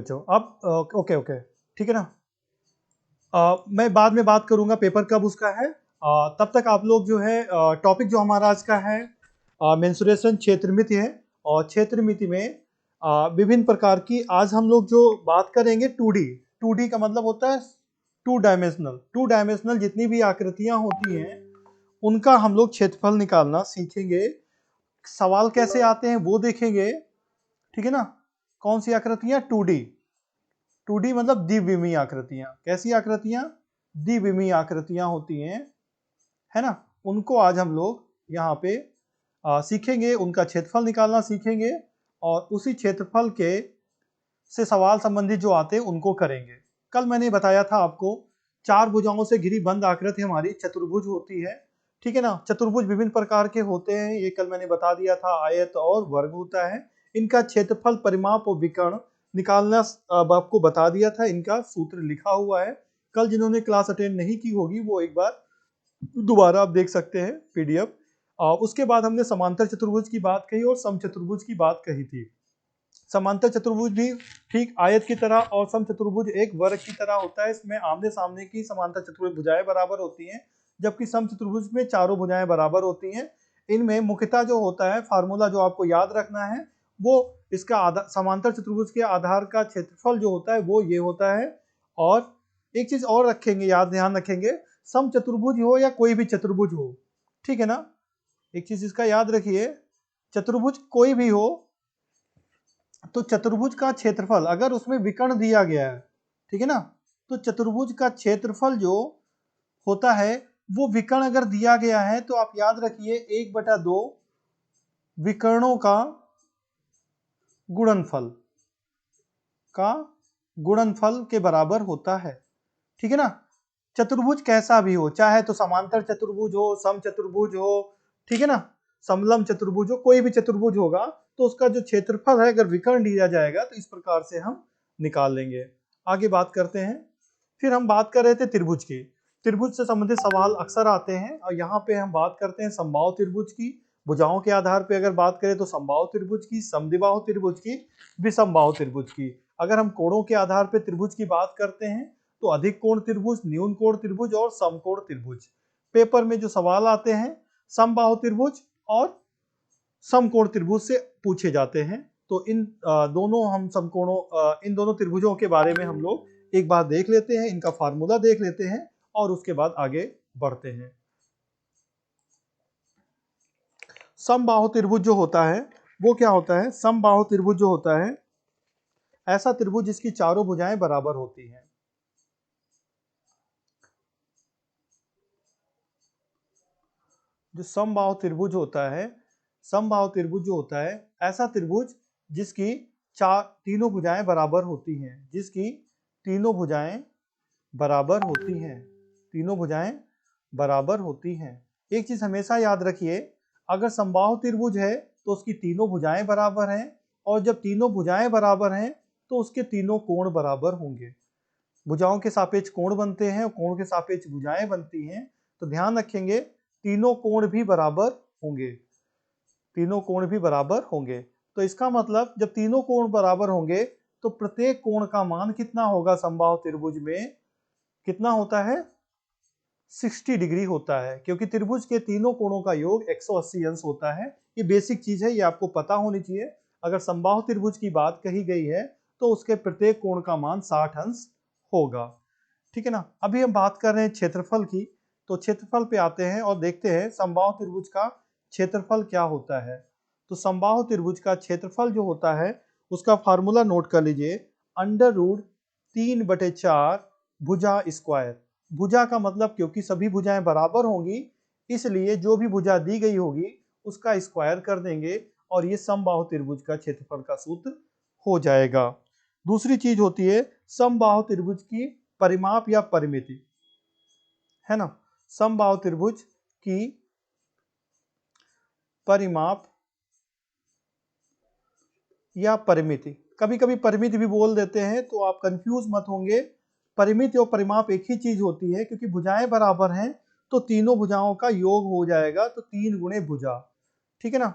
बच्चों अब okay okay ठीक है ना। मैं बाद में बात करूंगा पेपर कब उसका है। तब तक आप लोग जो है टॉपिक जो हमारा आज का है मेंसुरेशन क्षेत्रमिति है। और क्षेत्रमिति में विभिन्न प्रकार की आज हम लोग जो बात करेंगे 2D। 2D का मतलब होता है टू डायमेंशनल जितनी भी आकृतियां होती हैं उनका हम लोग क्षेत्रफल निकालना सीखेंगे। सवाल कैसे आते हैं वो देखेंगे, ठीक है ना। कौन सी आकृतियां 2D। 2D मतलब द्विविमीय आकृतियां। कैसी आकृतियां? द्विविमीय आकृतियां होती हैं, है ना। उनको आज हम लोग यहाँ पे सीखेंगे, उनका क्षेत्रफल निकालना सीखेंगे और उसी क्षेत्रफल के से सवाल संबंधित जो आते हैं उनको करेंगे। कल मैंने बताया था आपको 4 भुजाओं से घिरी बंद आकृति हमारी चतुर्भुज होती है, ठीक है ना। चतुर्भुज विभिन्न प्रकार के होते हैं, ये कल मैंने बता दिया था। आयत और वर्ग होता है। इनका क्षेत्रफल, परिमाप और विकर्ण निकालना अब आपको बता दिया था। इनका सूत्र लिखा हुआ है। कल जिन्होंने क्लास अटेंड नहीं की होगी वो एक बार दोबारा आप देख सकते हैं पीडीएफ। उसके बाद हमने समांतर चतुर्भुज की बात कही और समचतुर्भुज की बात कही थी। समांतर चतुर्भुज भी ठीक आयत की तरह और समचतुर्भुज एक वर्ग की तरह होता है। इसमें आमने सामने की समांतर चतुर्भुज भुजाएं बराबर होती हैं, जबकि समचतुर्भुज में चारों भुजाएं बराबर होती हैं। इनमें मुख्यतः जो होता है फार्मूला जो आपको याद रखना है वो इसका समांतर चतुर्भुज के आधार का क्षेत्रफल जो होता है वो ये होता है। और एक चीज और रखेंगे, ध्यान रखेंगे, समचतुर्भुज हो या कोई भी चतुर्भुज हो, ठीक है ना। एक चीज इसका याद रखिए, चतुर्भुज कोई भी हो तो चतुर्भुज का क्षेत्रफल अगर उसमें विकर्ण दिया गया है, ठीक है ना, तो चतुर्भुज का क्षेत्रफल जो होता है वो विकर्ण अगर दिया गया है तो आप याद रखिए 1/2 विकर्णों का गुणनफल के बराबर होता है, ठीक है ना। चतुर्भुज कैसा भी हो, चाहे तो समांतर चतुर्भुज हो, समचतुर्भुज हो, ठीक है ना, समलम चतुर्भुज हो, कोई भी चतुर्भुज होगा तो उसका जो क्षेत्रफल है अगर विकर्ण दिया जाएगा तो इस प्रकार से हम निकाल लेंगे। आगे बात करते हैं। फिर हम बात कर रहे थे त्रिभुज की। त्रिभुज से संबंधित सवाल अक्सर आते हैं और यहाँ पे हम बात करते हैं समबाहु त्रिभुज की। भुजाओं के आधार पे अगर बात करें तो समबाहु त्रिभुज की, समद्विबाहु त्रिभुज की, विषमबाहु त्रिभुज की। अगर हम कोणों के आधार पे त्रिभुज की बात करते हैं तो अधिक कोण त्रिभुज, न्यून कोण त्रिभुज और समकोण त्रिभुज। पेपर में जो सवाल आते हैं समबाहु त्रिभुज और समकोण त्रिभुज से पूछे जाते हैं। तो इन दोनों त्रिभुजों के बारे में हम लोग एक बार देख लेते हैं, इनका फार्मूला देख लेते हैं और उसके बाद आगे बढ़ते हैं। समबाहु त्रिभुज जो होता है वो क्या होता है? समबाहु त्रिभुज जो होता है ऐसा त्रिभुज जिसकी चारों भुजाएं बराबर होती हैं। जो समबाहु त्रिभुज होता है, समबाहु त्रिभुज जो होता है ऐसा त्रिभुज जिसकी तीनों भुजाएं बराबर होती हैं, जिसकी तीनों भुजाएं बराबर होती हैं, तीनों भुजाएं बराबर होती हैं। एक चीज हमेशा याद रखिए, अगर समबाहु त्रिभुज है तो उसकी तीनों भुजाएं बराबर हैं और जब तीनों भुजाएं बराबर हैं तो उसके तीनों कोण बराबर होंगे। भुजाओं के सापेक्ष कोण बनते हैं और कोण के सापेक्ष भुजाएं बनती हैं, तो ध्यान रखेंगे तीनों कोण भी बराबर होंगे, तीनों कोण भी बराबर होंगे। तो इसका मतलब जब तीनों कोण बराबर होंगे तो प्रत्येक कोण का मान कितना होगा? समबाहु त्रिभुज में कितना होता है? 60 डिग्री होता है, क्योंकि त्रिभुज के तीनों कोणों का योग 180 अंश होता है। ये बेसिक चीज है, ये आपको पता होनी चाहिए। अगर समबाहु त्रिभुज की बात कही गई है तो उसके प्रत्येक कोण का मान 60 अंश होगा, ठीक है ना। अभी हम बात कर रहे हैं क्षेत्रफल की, तो क्षेत्रफल पे आते हैं और देखते हैं समबाहु त्रिभुज का क्षेत्रफल क्या होता है। तो समबाहु त्रिभुज का क्षेत्रफल जो होता है उसका फार्मूला नोट कर लीजिए, √3/4 भुजा स्क्वायर। भुजा का मतलब क्योंकि सभी भुजाएं बराबर होंगी इसलिए जो भी भुजा दी गई होगी उसका स्क्वायर कर देंगे और ये समबाहु त्रिभुज का क्षेत्रफल का सूत्र हो जाएगा। दूसरी चीज होती है समबाहु त्रिभुज की परिमाप या परिमिति, है ना। समबाहु त्रिभुज की परिमाप या परिमिति, कभी कभी परिमिति भी बोल देते हैं तो आप कंफ्यूज मत होंगे। परिमिति और परिमाप एक ही चीज होती है, क्योंकि भुजाएं बराबर हैं तो तीनों भुजाओं का योग हो जाएगा, तो 3 गुणे भुजा, ठीक है ना।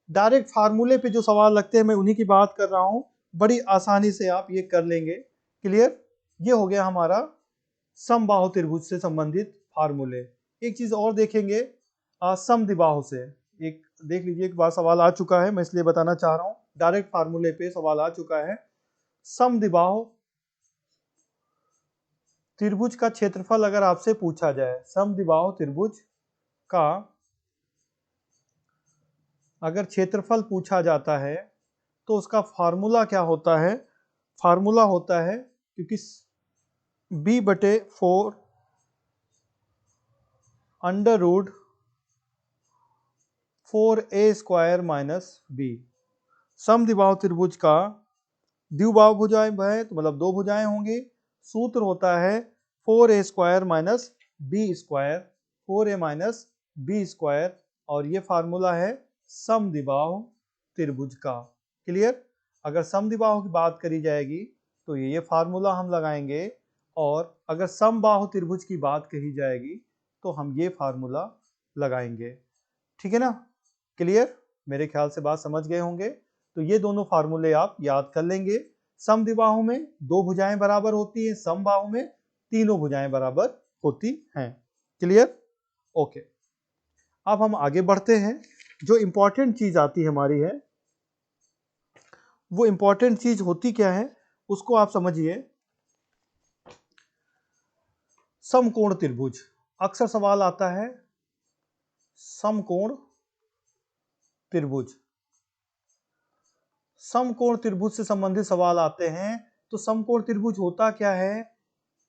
डायरेक्ट फार्मूले पे जो सवाल लगते हैं मैं उन्हीं की बात कर रहा हूं। बड़ी आसानी से आप ये कर लेंगे। क्लियर? ये हो गया हमारा समबाहु त्रिभुज से संबंधित फार्मूले। एक चीज और देखेंगे समद्विबाहु से। एक देख लीजिए, एक बार सवाल आ चुका है, मैं इसलिए बताना चाह रहा हूं, डायरेक्ट फार्मूले पे सवाल आ चुका है। समद्विबाहु त्रिभुज का क्षेत्रफल अगर आपसे पूछा जाए, समद्विबाहु त्रिभुज का अगर क्षेत्रफल पूछा जाता है तो उसका फार्मूला क्या होता है? फार्मूला होता है, क्योंकि b/4 under root 4a² minus b। समद्विबाहु त्रिभुज का द्विबाहु भुजाएं है तो मतलब दो भुजाएं होंगी। सूत्र होता है 4a² minus b², 4a minus b², और ये फार्मूला है समद्विबाहु त्रिभुज का। क्लियर? अगर समद्विबाहु की बात करी जाएगी तो ये फार्मूला हम लगाएंगे, और अगर समबाहु त्रिभुज की बात कही जाएगी तो हम ये फार्मूला लगाएंगे। ठीक है ना? क्लियर? मेरे ख्याल से बात समझ गए होंगे। तो ये दोनों फार्मूले आप याद कर लेंगे। समद्विबाहु में दो भुजाएं बराबर होती हैं, समबाहु में तीनों भुजाएं बराबर होती हैं। क्लियर? ओके, अब हम आगे बढ़ते हैं। जो इंपॉर्टेंट चीज आती हमारी है, वो इंपॉर्टेंट चीज होती क्या है उसको आप समझिए। समकोण त्रिभुज, अक्सर सवाल आता है समकोण त्रिभुज। समकोण त्रिभुज से संबंधित सवाल आते हैं। तो समकोण त्रिभुज होता क्या है?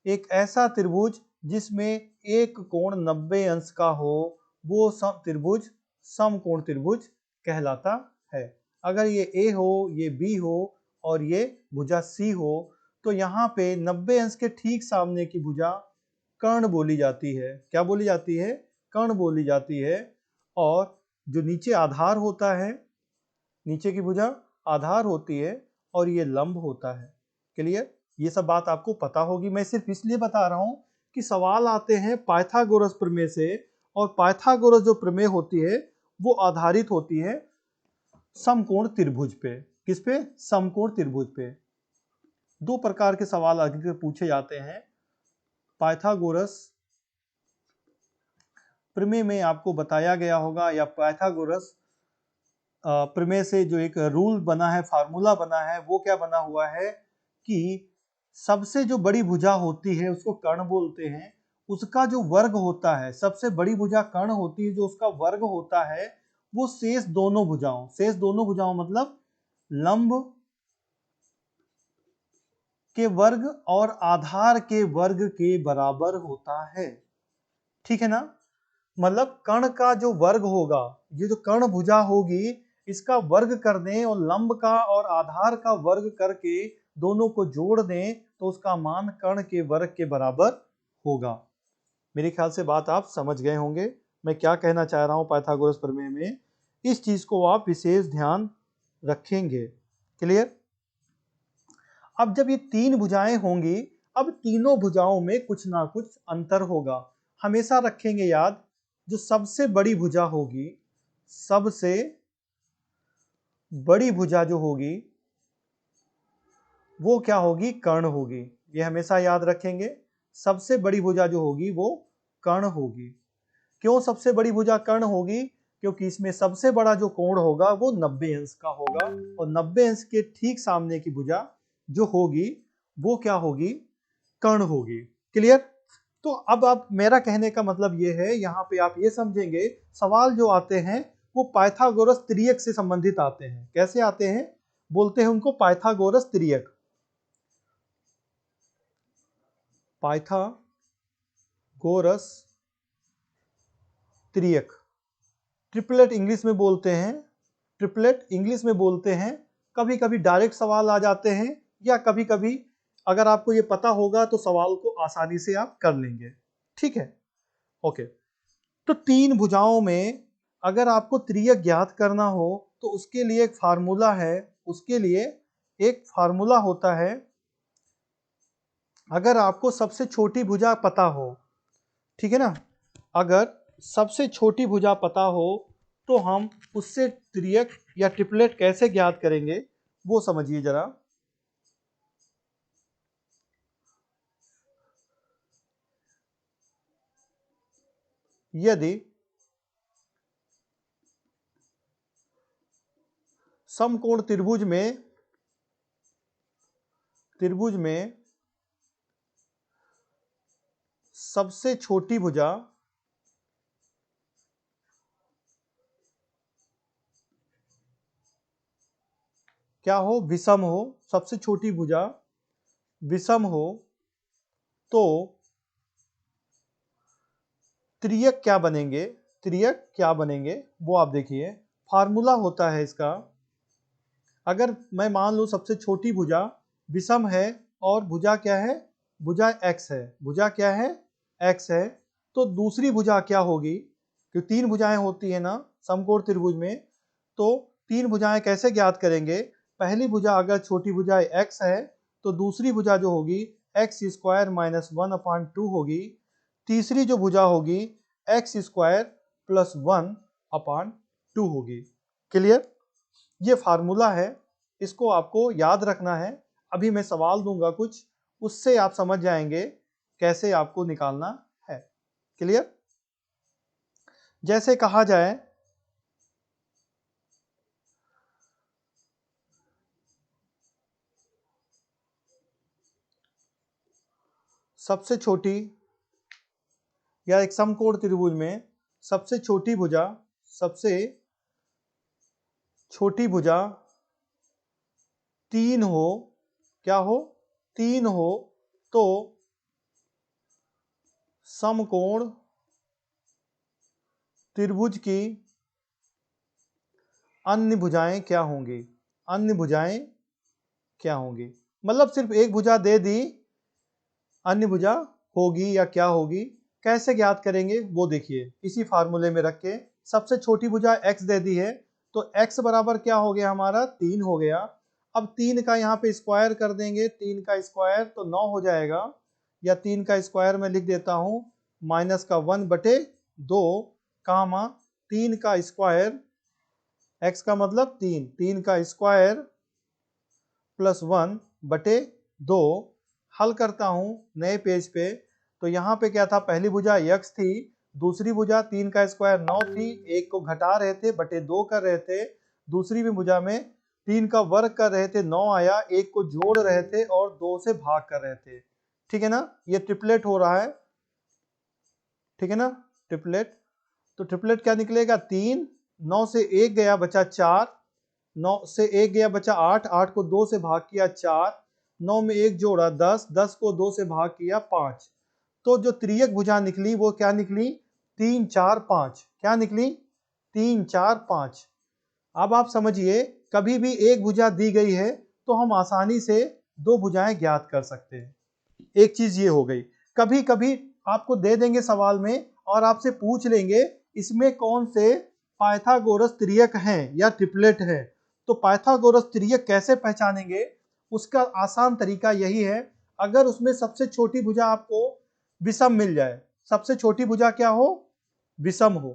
एक ऐसा त्रिभुज जिसमें एक कोण 90 अंश का हो, वो त्रिभुज समकोण त्रिभुज कहलाता है। अगर ये A हो, ये B हो और ये भुजा C हो, तो यहाँ पे 90 अंश के ठीक सामने की भुजा कर्ण बोली जाती है। क्या बोली जाती है? कर्ण बोली जाती है। और जो नीचे आधार होता है, नीचे की भुजा आधार होती है, और ये लंब होता है। क्लियर? ये सब बात आपको पता होगी। मैं सिर्फ इसलिए बता रहा हूं कि सवाल आते हैं पाइथागोरस प्रमेय से, और पाइथागोरस जो प्रमेय होती है वो आधारित होती है समकोण त्रिभुज पे। किस पे? समकोण त्रिभुज पे। दो प्रकार के सवाल आगे पूछे जाते हैं। पाइथागोरस प्रमेय में आपको बताया गया होगा, या पाइथागोरस प्रमेय से जो एक रूल बना है, फार्मूला बना है, वो क्या बना हुआ है कि सबसे जो बड़ी भुजा होती है उसको कर्ण बोलते हैं। उसका जो वर्ग होता है, सबसे बड़ी भुजा कर्ण होती है, जो उसका वर्ग होता है वो शेष दोनों भुजाओं मतलब लंब के वर्ग और आधार के वर्ग के बराबर होता है। ठीक है ना? मतलब कर्ण का जो वर्ग होगा, ये जो कर्ण भुजा होगी, इसका वर्ग कर दें और लंब का और आधार का वर्ग करके दोनों को जोड़ दें तो उसका मान कर्ण के वर्ग के बराबर होगा। मेरे ख्याल से बात आप समझ गए होंगे मैं क्या कहना चाह रहा हूं पाइथागोरस प्रमेय में। इस चीज को आप विशेष ध्यान रखेंगे। क्लियर? अब जब ये तीन भुजाएं होंगी, अब तीनों भुजाओं में कुछ ना कुछ अंतर होगा। हमेशा रखेंगे याद, जो सबसे बड़ी भुजा होगी, सबसे बड़ी भुजा जो होगी वो क्या होगी? कर्ण होगी। ये हमेशा याद रखेंगे, सबसे बड़ी भुजा जो होगी वो कर्ण होगी। क्यों सबसे बड़ी भुजा कर्ण होगी? क्योंकि इसमें सबसे बड़ा जो कोण होगा वो 90 अंश का होगा, और 90 अंश के ठीक सामने की भुजा जो होगी वो क्या होगी? कर्ण होगी। क्लियर? तो अब आप, मेरा कहने का मतलब ये है, यहाँ पे आप ये समझेंगे सवाल जो आते हैं वो पाइथागोरस त्रियक से संबंधित आते हैं। कैसे आते हैं? बोलते हैं उनको पाइथागोरस त्रियक। पाइथागोरस त्रियक, ट्रिपलेट इंग्लिश में बोलते हैं, ट्रिपलेट इंग्लिश में बोलते हैं। कभी कभी डायरेक्ट सवाल आ जाते हैं, या कभी कभी अगर आपको ये पता होगा तो सवाल को आसानी से आप कर लेंगे। ठीक है? ओके। तो तीन भुजाओं में अगर आपको त्रियक ज्ञात करना हो तो उसके लिए एक फार्मूला है, उसके लिए एक फार्मूला होता है। अगर आपको सबसे छोटी भुजा पता हो, ठीक है ना, अगर सबसे छोटी भुजा पता हो तो हम उससे त्रियक या ट्रिपलेट कैसे ज्ञात करेंगे वो समझिए जरा। यदि समकोण त्रिभुज में सबसे छोटी भुजा क्या हो, विषम हो, सबसे छोटी भुजा विषम हो, तो त्रियक क्या बनेंगे, त्रियक क्या बनेंगे वो आप देखिए। फार्मूला होता है इसका, अगर मैं मान लूं सबसे छोटी भुजा विषम है और भुजा क्या है, भुजा x है, भुजा क्या है, x है, तो दूसरी भुजा क्या होगी, क्योंकि तीन भुजाएं होती है ना समकोण त्रिभुज में, तो तीन भुजाएं कैसे ज्ञात करेंगे। पहली भुजा अगर छोटी भुजा x है तो दूसरी भुजा जो होगी x स्क्वायर माइनस 1/2 होगी, तीसरी जो भुजा होगी x स्क्वायर प्लस 1/2 होगी। क्लियर, ये फार्मूला है, इसको आपको याद रखना है। अभी मैं सवाल दूंगा कुछ, उससे आप समझ जाएंगे कैसे आपको निकालना है। क्लियर, जैसे कहा जाए सबसे छोटी या एक समकोण त्रिभुज में सबसे छोटी भुजा, सबसे छोटी भुजा 3 हो, क्या हो, 3 हो, तो समकोण त्रिभुज की अन्य भुजाएं क्या होंगी, अन्य भुजाएं क्या होंगी, मतलब सिर्फ एक भुजा दे दी, अन्य भुजा होगी या क्या होगी, कैसे ज्ञात करेंगे वो देखिए। इसी फार्मूले में रख के सबसे छोटी भुजा x दे दी है, तो x बराबर क्या हो गया हमारा, 3 हो गया। अब 3 का यहाँ पे स्क्वायर कर देंगे, 3 का स्क्वायर तो 9 हो जाएगा, या 3 का स्क्वायर में लिख देता हूँ माइनस का 1/2 कामा 3 का स्क्वायर, x का मतलब 3, 3 का स्क्वायर प्लस 1/2। हल करता हूं नए पेज पे, तो यहाँ पे क्या था, पहली भुजा x थी, दूसरी भुजा 3 का स्क्वायर 9 थी, एक को घटा रहे थे, बटे 2 कर रहे थे, दूसरी भी भुजा में 3 का वर्ग कर रहे थे, 9 आया, एक को जोड़ रहे थे और 2 से भाग कर रहे थे। ठीक है ना, ये ट्रिपलेट हो रहा है, ठीक है ना, ट्रिपलेट। तो ट्रिपलेट क्या निकलेगा, 3, 9 से 1 गया बचा 4, 9 से 1 गया बचा 8, 8 को 2 से भाग किया 4, 9 में 1 जोड़ा 10, 10 को 2 से भाग किया 5। तो जो त्रियक भुजा निकली वो क्या निकली, 3 4 5, क्या निकली, 3 4 5। अब आप समझिए, कभी भी एक भुजा दी गई है तो हम आसानी से दो भुजाएं ज्ञात कर सकते हैं। एक चीज ये हो गई, कभी कभी आपको दे देंगे सवाल में और आपसे पूछ लेंगे इसमें कौन से पाइथागोरस त्रियक हैं या ट्रिपलेट है, तो पाइथागोरस त्रियक कैसे पहचानेंगे, उसका आसान तरीका यही है, अगर उसमें सबसे छोटी भुजा आपको विषम मिल जाए, सबसे छोटी भुजा क्या हो, विषम हो,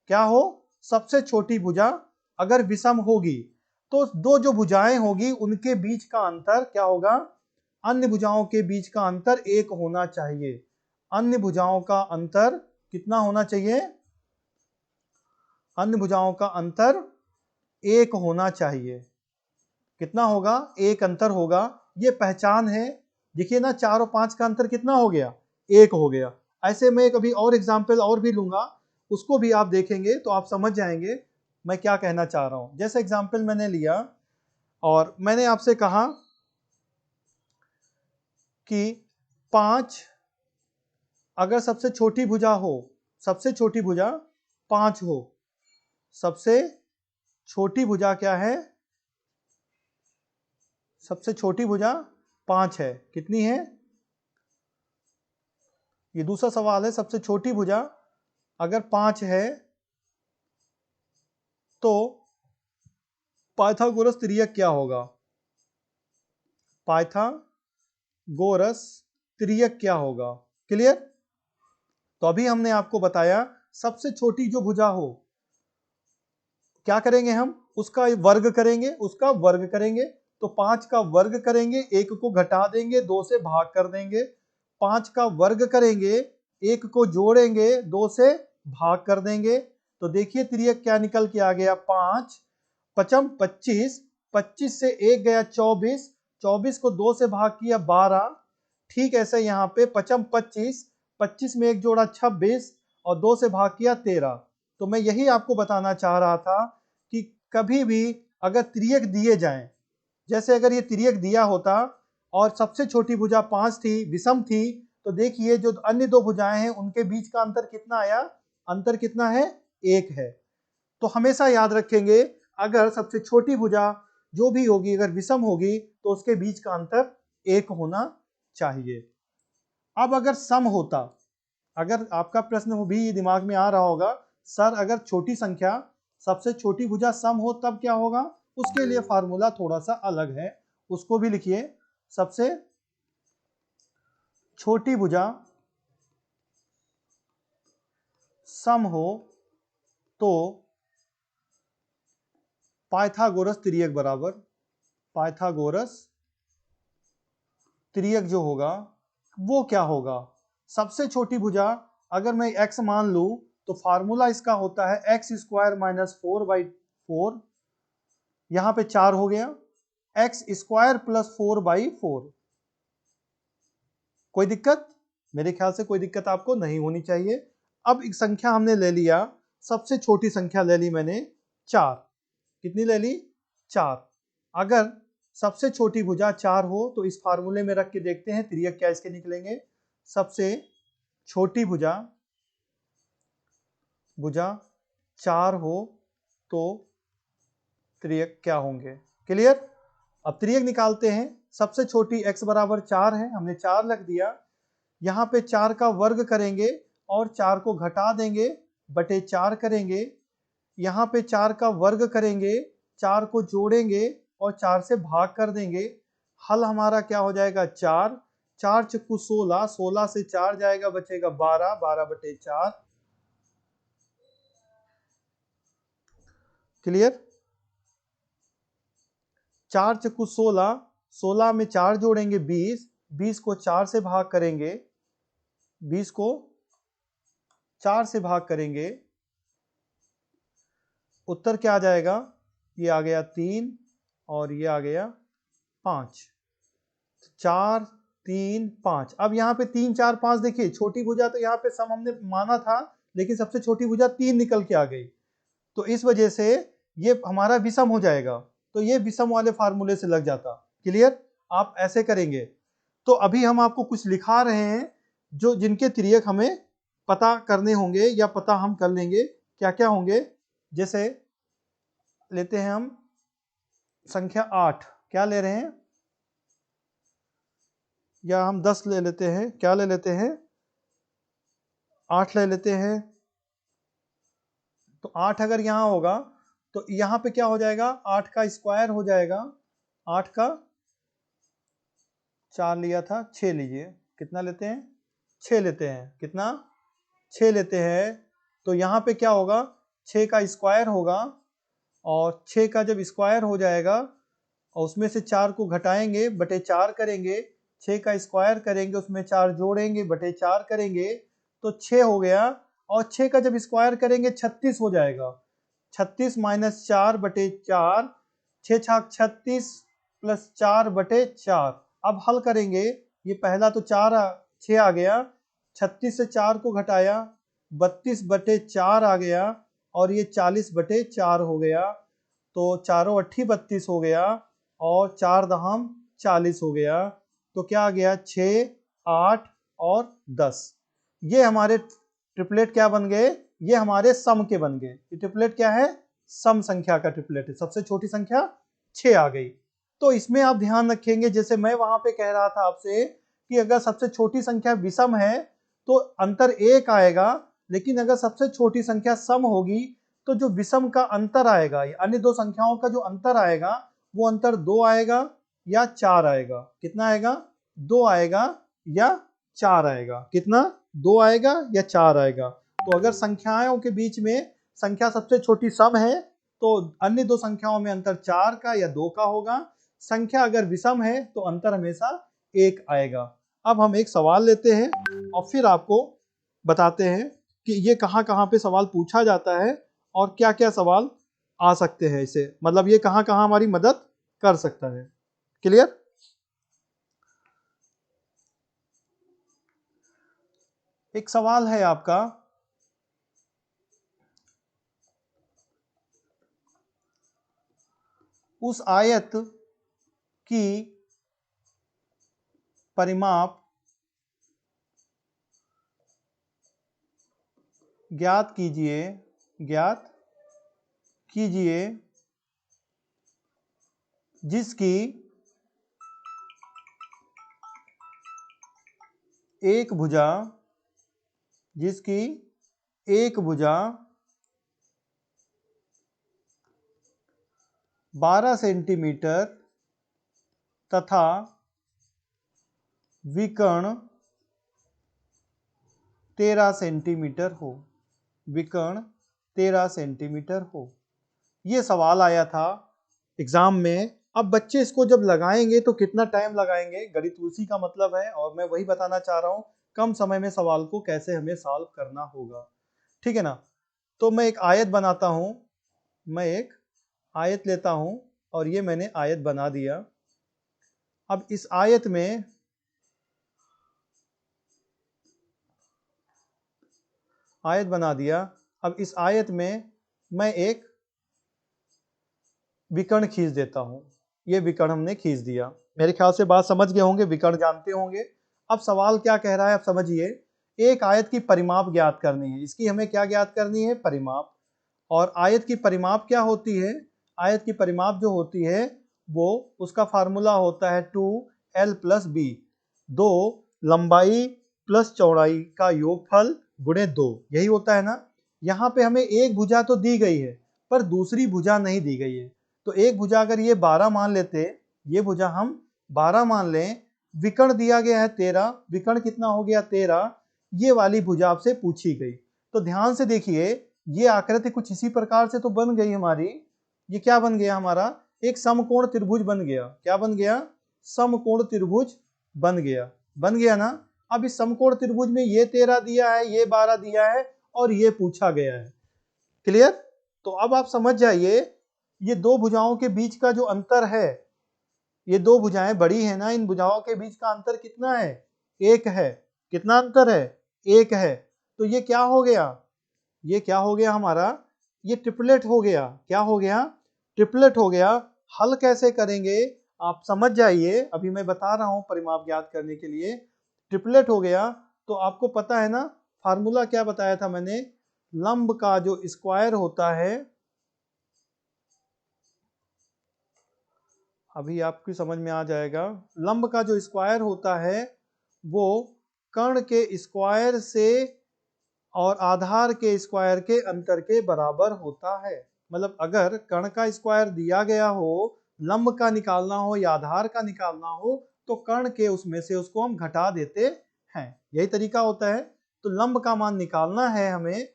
क्या हो, सबसे छोटी भुजा अगर विषम होगी तो दो जो भुजाएं होगी उनके बीच का अंतर क्या होगा, अन्य भुजाओं के बीच का अंतर 1 होना चाहिए। अन्य भुजाओं का अंतर कितना होना चाहिए, अन्य भुजाओं का अंतर 1 होना चाहिए। कितना होगा, 1 अंतर होगा, ये पहचान है। देखिए ना 4 और 5 का अंतर कितना हो गया, 1 हो गया। ऐसे मैं कभी और एग्जाम्पल और भी लूंगा, उसको भी आप देखेंगे तो आप समझ जाएंगे मैं क्या कहना चाह रहा हूं। जैसे एग्जाम्पल मैंने लिया और मैंने आपसे कहा कि 5 अगर सबसे छोटी भुजा हो, सबसे छोटी भुजा 5 हो, सबसे छोटी भुजा क्या है, सबसे छोटी भुजा 5 है, कितनी है, ये दूसरा सवाल है। सबसे छोटी भुजा अगर 5 है तो पाइथागोरस त्रियक क्या होगा, पाइथागोरस त्रियक क्या होगा। क्लियर, तो अभी हमने आपको बताया सबसे छोटी जो भुजा हो क्या करेंगे हम, उसका वर्ग करेंगे, उसका वर्ग करेंगे, तो 5 का वर्ग करेंगे, 1 को घटा देंगे, 2 से भाग कर देंगे, 5 का वर्ग करेंगे, 1 को जोड़ेंगे, 2 से भाग कर देंगे तो देखिए तिर्यक क्या निकल के आ गया 5, पचम 25, 25 से 1 गया 24, 24 को 2 से भाग किया 12। ठीक ऐसे यहाँ पे पचम 25, 25 में 1 जोड़ा 26 और 2 से भाग किया 13। तो मैं यही आपको बताना चाह रहा था कि कभी भी अगर तिर्यक दिए जाएं, जैसे अगर ये तिर्यक दिया होता और सबसे छोटी भुजा 5 थी, विषम थी, तो देखिए जो अन्य दो भुजाएं हैं उनके बीच का अंतर कितना आया, अंतर कितना है, 1 है। तो हमेशा याद रखेंगे अगर सबसे छोटी भुजा जो भी होगी अगर विषम होगी तो उसके बीच का अंतर 1 होना चाहिए। अब अगर सम होता, अगर आपका प्रश्न भी दिमाग में आ रहा होगा सर अगर छोटी संख्या सबसे छोटी भुजा सम हो तब क्या होगा, उसके लिए फार्मूला थोड़ा सा अलग है, उसको भी लिखिए। सबसे छोटी भुजा सम हो तो पाइथागोरस तिर्यक बराबर, पाइथागोरस तिर्यक जो होगा वो क्या होगा, सबसे छोटी भुजा अगर मैं x मान लूं तो फार्मूला इसका होता है x स्क्वायर माइनस 4/4, यहां पे 4 हो गया, x स्क्वायर प्लस 4/4। कोई दिक्कत, मेरे ख्याल से कोई दिक्कत आपको नहीं होनी चाहिए। अब एक संख्या हमने ले लिया, सबसे छोटी संख्या ले ली मैंने 4, कितनी ले ली, 4। अगर सबसे छोटी भुजा 4 हो तो इस फार्मूले में रख के देखते हैं तिर्यक क्या इसके निकलेंगे। सबसे छोटी भुजा 4 हो तो तिर्यक क्या होंगे, क्लियर। अब तिर्यक निकालते हैं, सबसे छोटी x बराबर 4 है, हमने 4 रख दिया, यहाँ पे 4 का वर्ग करेंगे और 4 को घटा देंगे बटे 4 करेंगे, यहाँ पे 4 का वर्ग करेंगे, 4 को जोड़ेंगे और 4 से भाग कर देंगे। हल हमारा क्या हो जाएगा 4, 4 चक्कू 16, 16 से 4 जाएगा बचेगा 12, 12 बटे 4, क्लियर। 4 चक्कू 16, 16 में 4 जोड़ेंगे 20, 20 को 4 से भाग करेंगे, 20 को 4 से भाग करेंगे, उत्तर क्या आ जाएगा, ये आ गया 3 और ये आ गया 5, 4 3 5। अब यहाँ पे 3 4 5 देखिए छोटी भुजा तो यहाँ पे सम हमने माना था लेकिन सबसे छोटी भुजा 3 निकल के आ गई, तो इस वजह से ये हमारा विषम हो जाएगा, तो ये विषम वाले फार्मूले से लग जाता, क्लियर। आप ऐसे करेंगे। तो अभी हम आपको कुछ लिखा रहे हैं जो जिनके तिर्यक हमें पता करने होंगे या पता हम कर लेंगे क्या क्या होंगे। जैसे लेते हैं हम संख्या 8, क्या ले रहे हैं, या हम 10 ले लेते हैं, क्या ले लेते हैं, 8 ले लेते हैं। तो 8 अगर यहाँ होगा तो यहाँ पे क्या हो जाएगा, 8 का स्क्वायर हो जाएगा, 8 का 4 लिया था, 6 लीजिए, कितना लेते हैं, 6 लेते हैं, कितना, 6 लेते हैं। तो यहाँ पे क्या होगा, 6 का स्क्वायर होगा और 6 का जब स्क्वायर हो जाएगा और उसमें से 4 को घटाएंगे बटे 4 करेंगे, 6 का स्क्वायर करेंगे उसमें 4 जोड़ेंगे बटे 4 करेंगे तो 6 हो गया, और 6 का जब स्क्वायर करेंगे 36 हो जाएगा, 36 माइनस 4 बटे 4, 6 छाक 36 प्लस 4 बटे 4। अब हल करेंगे, ये पहला तो 6 आ गया, 36 से 4 को घटाया 32 बटे 4 आ गया और ये 40 बटे 4 हो गया, तो चारों 32 हो गया और 4 दहम 40 हो गया, तो क्या आ गया 6 8 और 10। ये हमारे ट्रिपलेट क्या बन गए, ये हमारे सम के बन गए। ये ट्रिपलेट क्या है, सम संख्या का ट्रिपलेट है, सबसे छोटी संख्या 6 आ गई। तो इसमें आप ध्यान रखेंगे, जैसे मैं वहां पे कह रहा था आपसे कि अगर सबसे छोटी संख्या विषम है तो अंतर 1 आएगा, लेकिन अगर सबसे छोटी संख्या सम होगी तो जो विषम का अंतर आएगा, अन्य दो संख्याओं का जो अंतर आएगा वो अंतर 2 आएगा या 4 आएगा, कितना आएगा, 2 आएगा या 4 आएगा, कितना, 2 आएगा या 4 आएगा। तो अगर संख्याओं के बीच में संख्या सबसे छोटी सम है तो अन्य दो संख्याओं में अंतर 4 का या 2 का होगा, संख्या अगर विषम है तो अंतर हमेशा 1 आएगा। अब हम एक सवाल लेते हैं और फिर आपको बताते हैं कि ये कहाँ कहाँ पे सवाल पूछा जाता है और क्या क्या सवाल आ सकते हैं इसे, मतलब ये कहाँ कहाँ हमारी मदद कर सकता है। क्लियर? एक सवाल है आपका, उस आयत की परिमाप ज्ञात कीजिए, ज्ञात कीजिए जिसकी एक भुजा, जिसकी एक भुजा 12 सेंटीमीटर तथा विकर्ण 13 सेंटीमीटर हो, विकर्ण 13 सेंटीमीटर हो। ये सवाल आया था एग्जाम में। अब बच्चे इसको जब लगाएंगे तो कितना टाइम लगाएंगे, गणित उसी का मतलब है, और मैं वही बताना चाह रहा हूँ कम समय में सवाल को कैसे हमें सॉल्व करना होगा। ठीक है ना? तो मैं एक आयत बनाता हूँ, मैं एक आयत लेता हूँ और ये मैंने आयत बना दिया। अब इस आयत में आयत बना दिया। अब इस आयत में मैं एक विकर्ण खींच देता हूं। ये विकर्ण हमने खींच दिया। मेरे ख्याल से बात समझ गए होंगे, विकर्ण जानते होंगे। अब सवाल क्या कह रहा है, अब समझिए। एक आयत की परिमाप ज्ञात करनी है। इसकी हमें क्या ज्ञात करनी है? परिमाप। और आयत की परिमाप क्या होती है? आयत की परिमाप जो होती है वो, उसका फार्मूला होता है 2l + b, 2 लंबाई प्लस चौड़ाई का योगफल गुणे 2, यही होता है ना। यहाँ पे हमें एक भुजा तो दी गई है पर दूसरी भुजा नहीं दी गई है। तो एक भुजा अगर ये 12 मान लेते, ये भुजा हम 12 मान लें, विकर्ण दिया गया है 13, विकर्ण कितना हो गया? 13। ये वाली भुजा आपसे पूछी गई। तो ध्यान से देखिए, ये आकृति कुछ इसी प्रकार से तो बन गई हमारी। ये क्या बन गया हमारा? एक समकोण त्रिभुज बन गया। क्या बन गया? समकोण त्रिभुज बन गया। बन गया ना? अब इस समकोण त्रिभुज में ये 13 दिया है, ये 12 दिया है और ये पूछा गया है। क्लियर? तो अब आप समझ जाइए, ये दो भुजाओं के बीच का जो अंतर है, ये दो भुजाएं बड़ी है ना, इन भुजाओं के बीच का अंतर कितना है? एक है। कितना अंतर है? एक है। तो ये क्या हो गया? ये क्या हो गया हमारा? ये ट्रिपलेट हो गया। क्या हो गया? ट्रिपलेट हो गया। हल कैसे करेंगे आप समझ जाइए, अभी मैं बता रहा हूं परिमाप ज्ञात करने के लिए। ट्रिपलेट हो गया तो आपको पता है ना, फार्मूला क्या बताया था मैंने? लंब का जो स्क्वायर होता है, अभी आपकी समझ में आ जाएगा। लंब का जो स्क्वायर होता है वो कर्ण के स्क्वायर से और आधार के स्क्वायर के अंतर के बराबर होता है। मतलब अगर कर्ण का स्क्वायर दिया गया हो, लंब का निकालना हो या आधार का निकालना हो, तो कर्ण के उसमें से उसको हम घटा देते हैं। यही तरीका होता है। तो लंब का मान निकालना है हमें।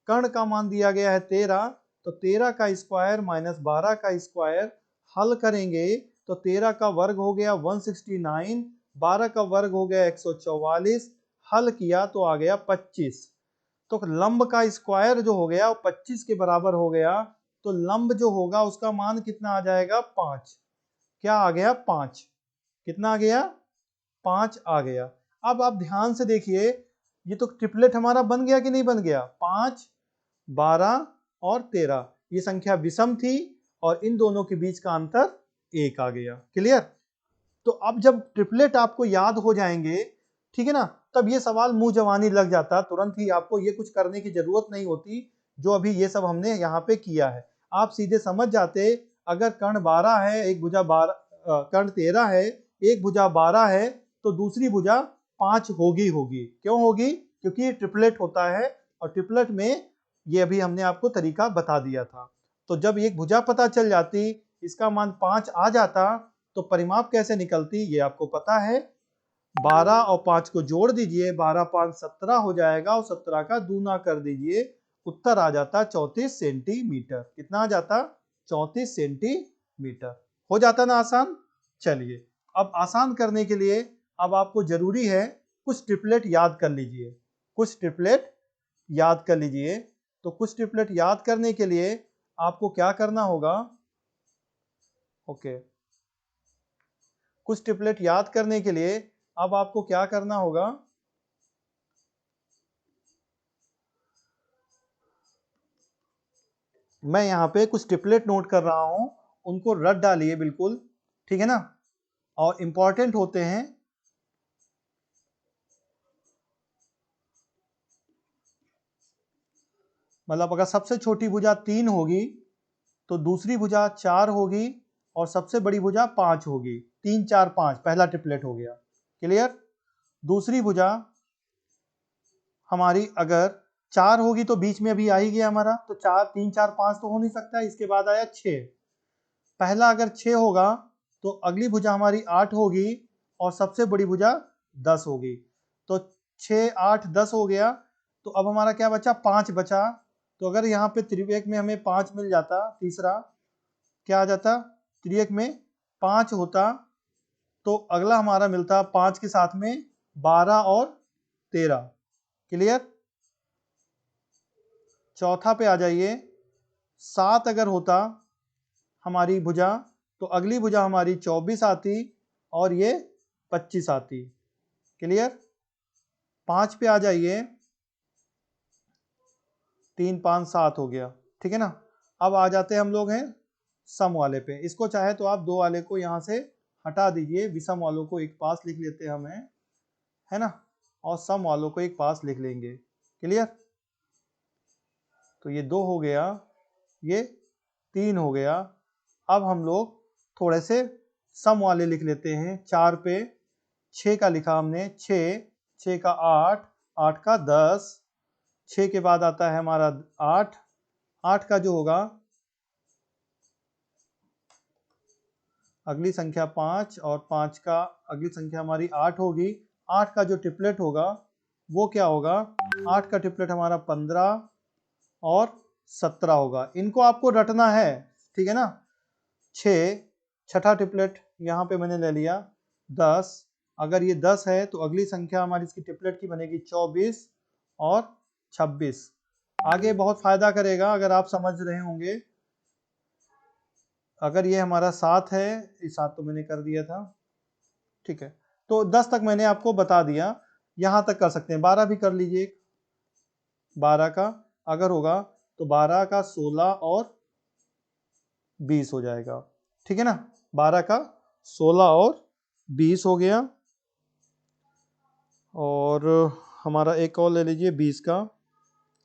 कर्ण का मान दिया गया है 13, तो 13 का स्क्वायर माइनस 12 का स्क्वायर, हल करेंगे तो 13 का वर्ग हो गया 169, 12 का वर्ग हो गया 144, हल किया तो आ गया 25। तो लंब का स्क्वायर जो हो गया वो 25 के बराबर हो गया। तो लंब जो होगा उसका मान कितना आ जाएगा? 5। क्या आ गया? 5। कितना आ गया? 5 आ गया। अब आप ध्यान से देखिए, ये तो ट्रिपलेट हमारा बन गया कि नहीं बन गया? 5, 12 और 13, ये संख्या विषम थी और इन दोनों के बीच का अंतर 1 आ गया। क्लियर? तो अब जब ट्रिपलेट आपको याद हो जाएंगे, ठीक है ना, तब ये सवाल मुंह जवानी लग जाता, तुरंत ही आपको ये कुछ करने की जरूरत नहीं होती जो अभी ये सब हमने यहाँ पे किया है। आप सीधे समझ जाते, अगर कर्ण 12 है, एक भुजा 12, कर्ण 13 है, एक भुजा 12 है, तो दूसरी भुजा 5 होगी होगी। क्यों होगी? क्योंकि ये ट्रिपलेट होता है और ट्रिपलेट में ये अभी हमने आपको तरीका बता दिया था। तो जब एक भुजा पता चल जाती, इसका मान 5 आ जाता, तो परिमाप कैसे निकलती ये आपको पता है। 12 और 5 को जोड़ दीजिए, 12 5 17 हो जाएगा और 17 का दूना कर दीजिए, उत्तर आ जाता 34 सेंटीमीटर। कितना आ जाता? 34 सेंटीमीटर। हो जाता ना आसान? चलिए, अब आसान करने के लिए अब आपको जरूरी है कुछ ट्रिपलेट याद कर लीजिए। कुछ ट्रिपलेट याद कर लीजिए। तो कुछ ट्रिपलेट याद करने के लिए आपको क्या करना होगा? ओके, कुछ ट्रिपलेट याद करने के लिए अब आपको क्या करना होगा? मैं यहाँ पे कुछ ट्रिपलेट नोट कर रहा हूं, उनको रट डालिए बिल्कुल, ठीक है ना, और इंपॉर्टेंट होते हैं। मतलब अगर सबसे छोटी भुजा 3 होगी तो दूसरी भुजा 4 होगी और सबसे बड़ी भुजा 5 होगी। 3 4 5 पहला ट्रिपलेट हो गया। क्लियर? दूसरी भुजा हमारी अगर 4 होगी तो बीच में अभी आ ही गया हमारा, तो 4 3 4 5 तो हो नहीं सकता, इसके बाद आया 6। पहला अगर 6 होगा तो अगली भुजा हमारी 8 होगी और सबसे बड़ी भुजा 10 होगी। तो 6 8 10 हो गया। तो अब हमारा क्या बचा? 5 बचा। तो अगर यहाँ पे त्रिवेक में हमें 5 मिल जाता, तीसरा क्या आ जाता? त्रिवेक में 5 होता तो अगला हमारा मिलता 5 के साथ में 12 और 13। क्लियर? चौथा पे आ जाइए। 7 अगर होता हमारी भुजा तो अगली भुजा हमारी 24 आती और ये 25 आती। क्लियर? 5 पे आ जाइए। 3 5 7 हो गया, ठीक है ना। अब आ जाते हैं हम लोग हैं सम वाले पे। इसको चाहे तो आप 2 वाले को यहाँ से हटा दीजिए, विषम वालों को एक पास लिख लेते हैं हमें, है ना, और सम वालों को एक पास लिख लेंगे। क्लियर? तो ये 2 हो गया, ये 3 हो गया। अब हम लोग थोड़े से सम वाले लिख लेते हैं। 4 पे 6 का लिखा हमने, 6 6 का 8 8 का 10, 6 के बाद आता है हमारा 8 8 का जो होगा अगली संख्या 5 और 5 का अगली संख्या हमारी 8 होगी। 8 का जो ट्रिपलेट होगा वो क्या होगा? 8 का ट्रिपलेट हमारा 15 और 17 होगा। इनको आपको रटना है, ठीक है ना। 6 छठा ट्रिपलेट यहाँ पे मैंने ले लिया। 10 अगर ये 10 है तो अगली संख्या हमारी इसकी ट्रिपलेट की बनेगी 24 और 26। आगे बहुत फायदा करेगा अगर आप समझ रहे होंगे। अगर ये हमारा 7 है, ये 7 तो मैंने कर दिया था, ठीक है। तो 10 तक मैंने आपको बता दिया, यहाँ तक कर सकते हैं। 12 भी कर लीजिए। 12 का अगर होगा तो 12 का 16 और 20 हो जाएगा, ठीक है ना। 12 का 16 और 20 हो गया। और हमारा एक और ले लीजिए 20 का।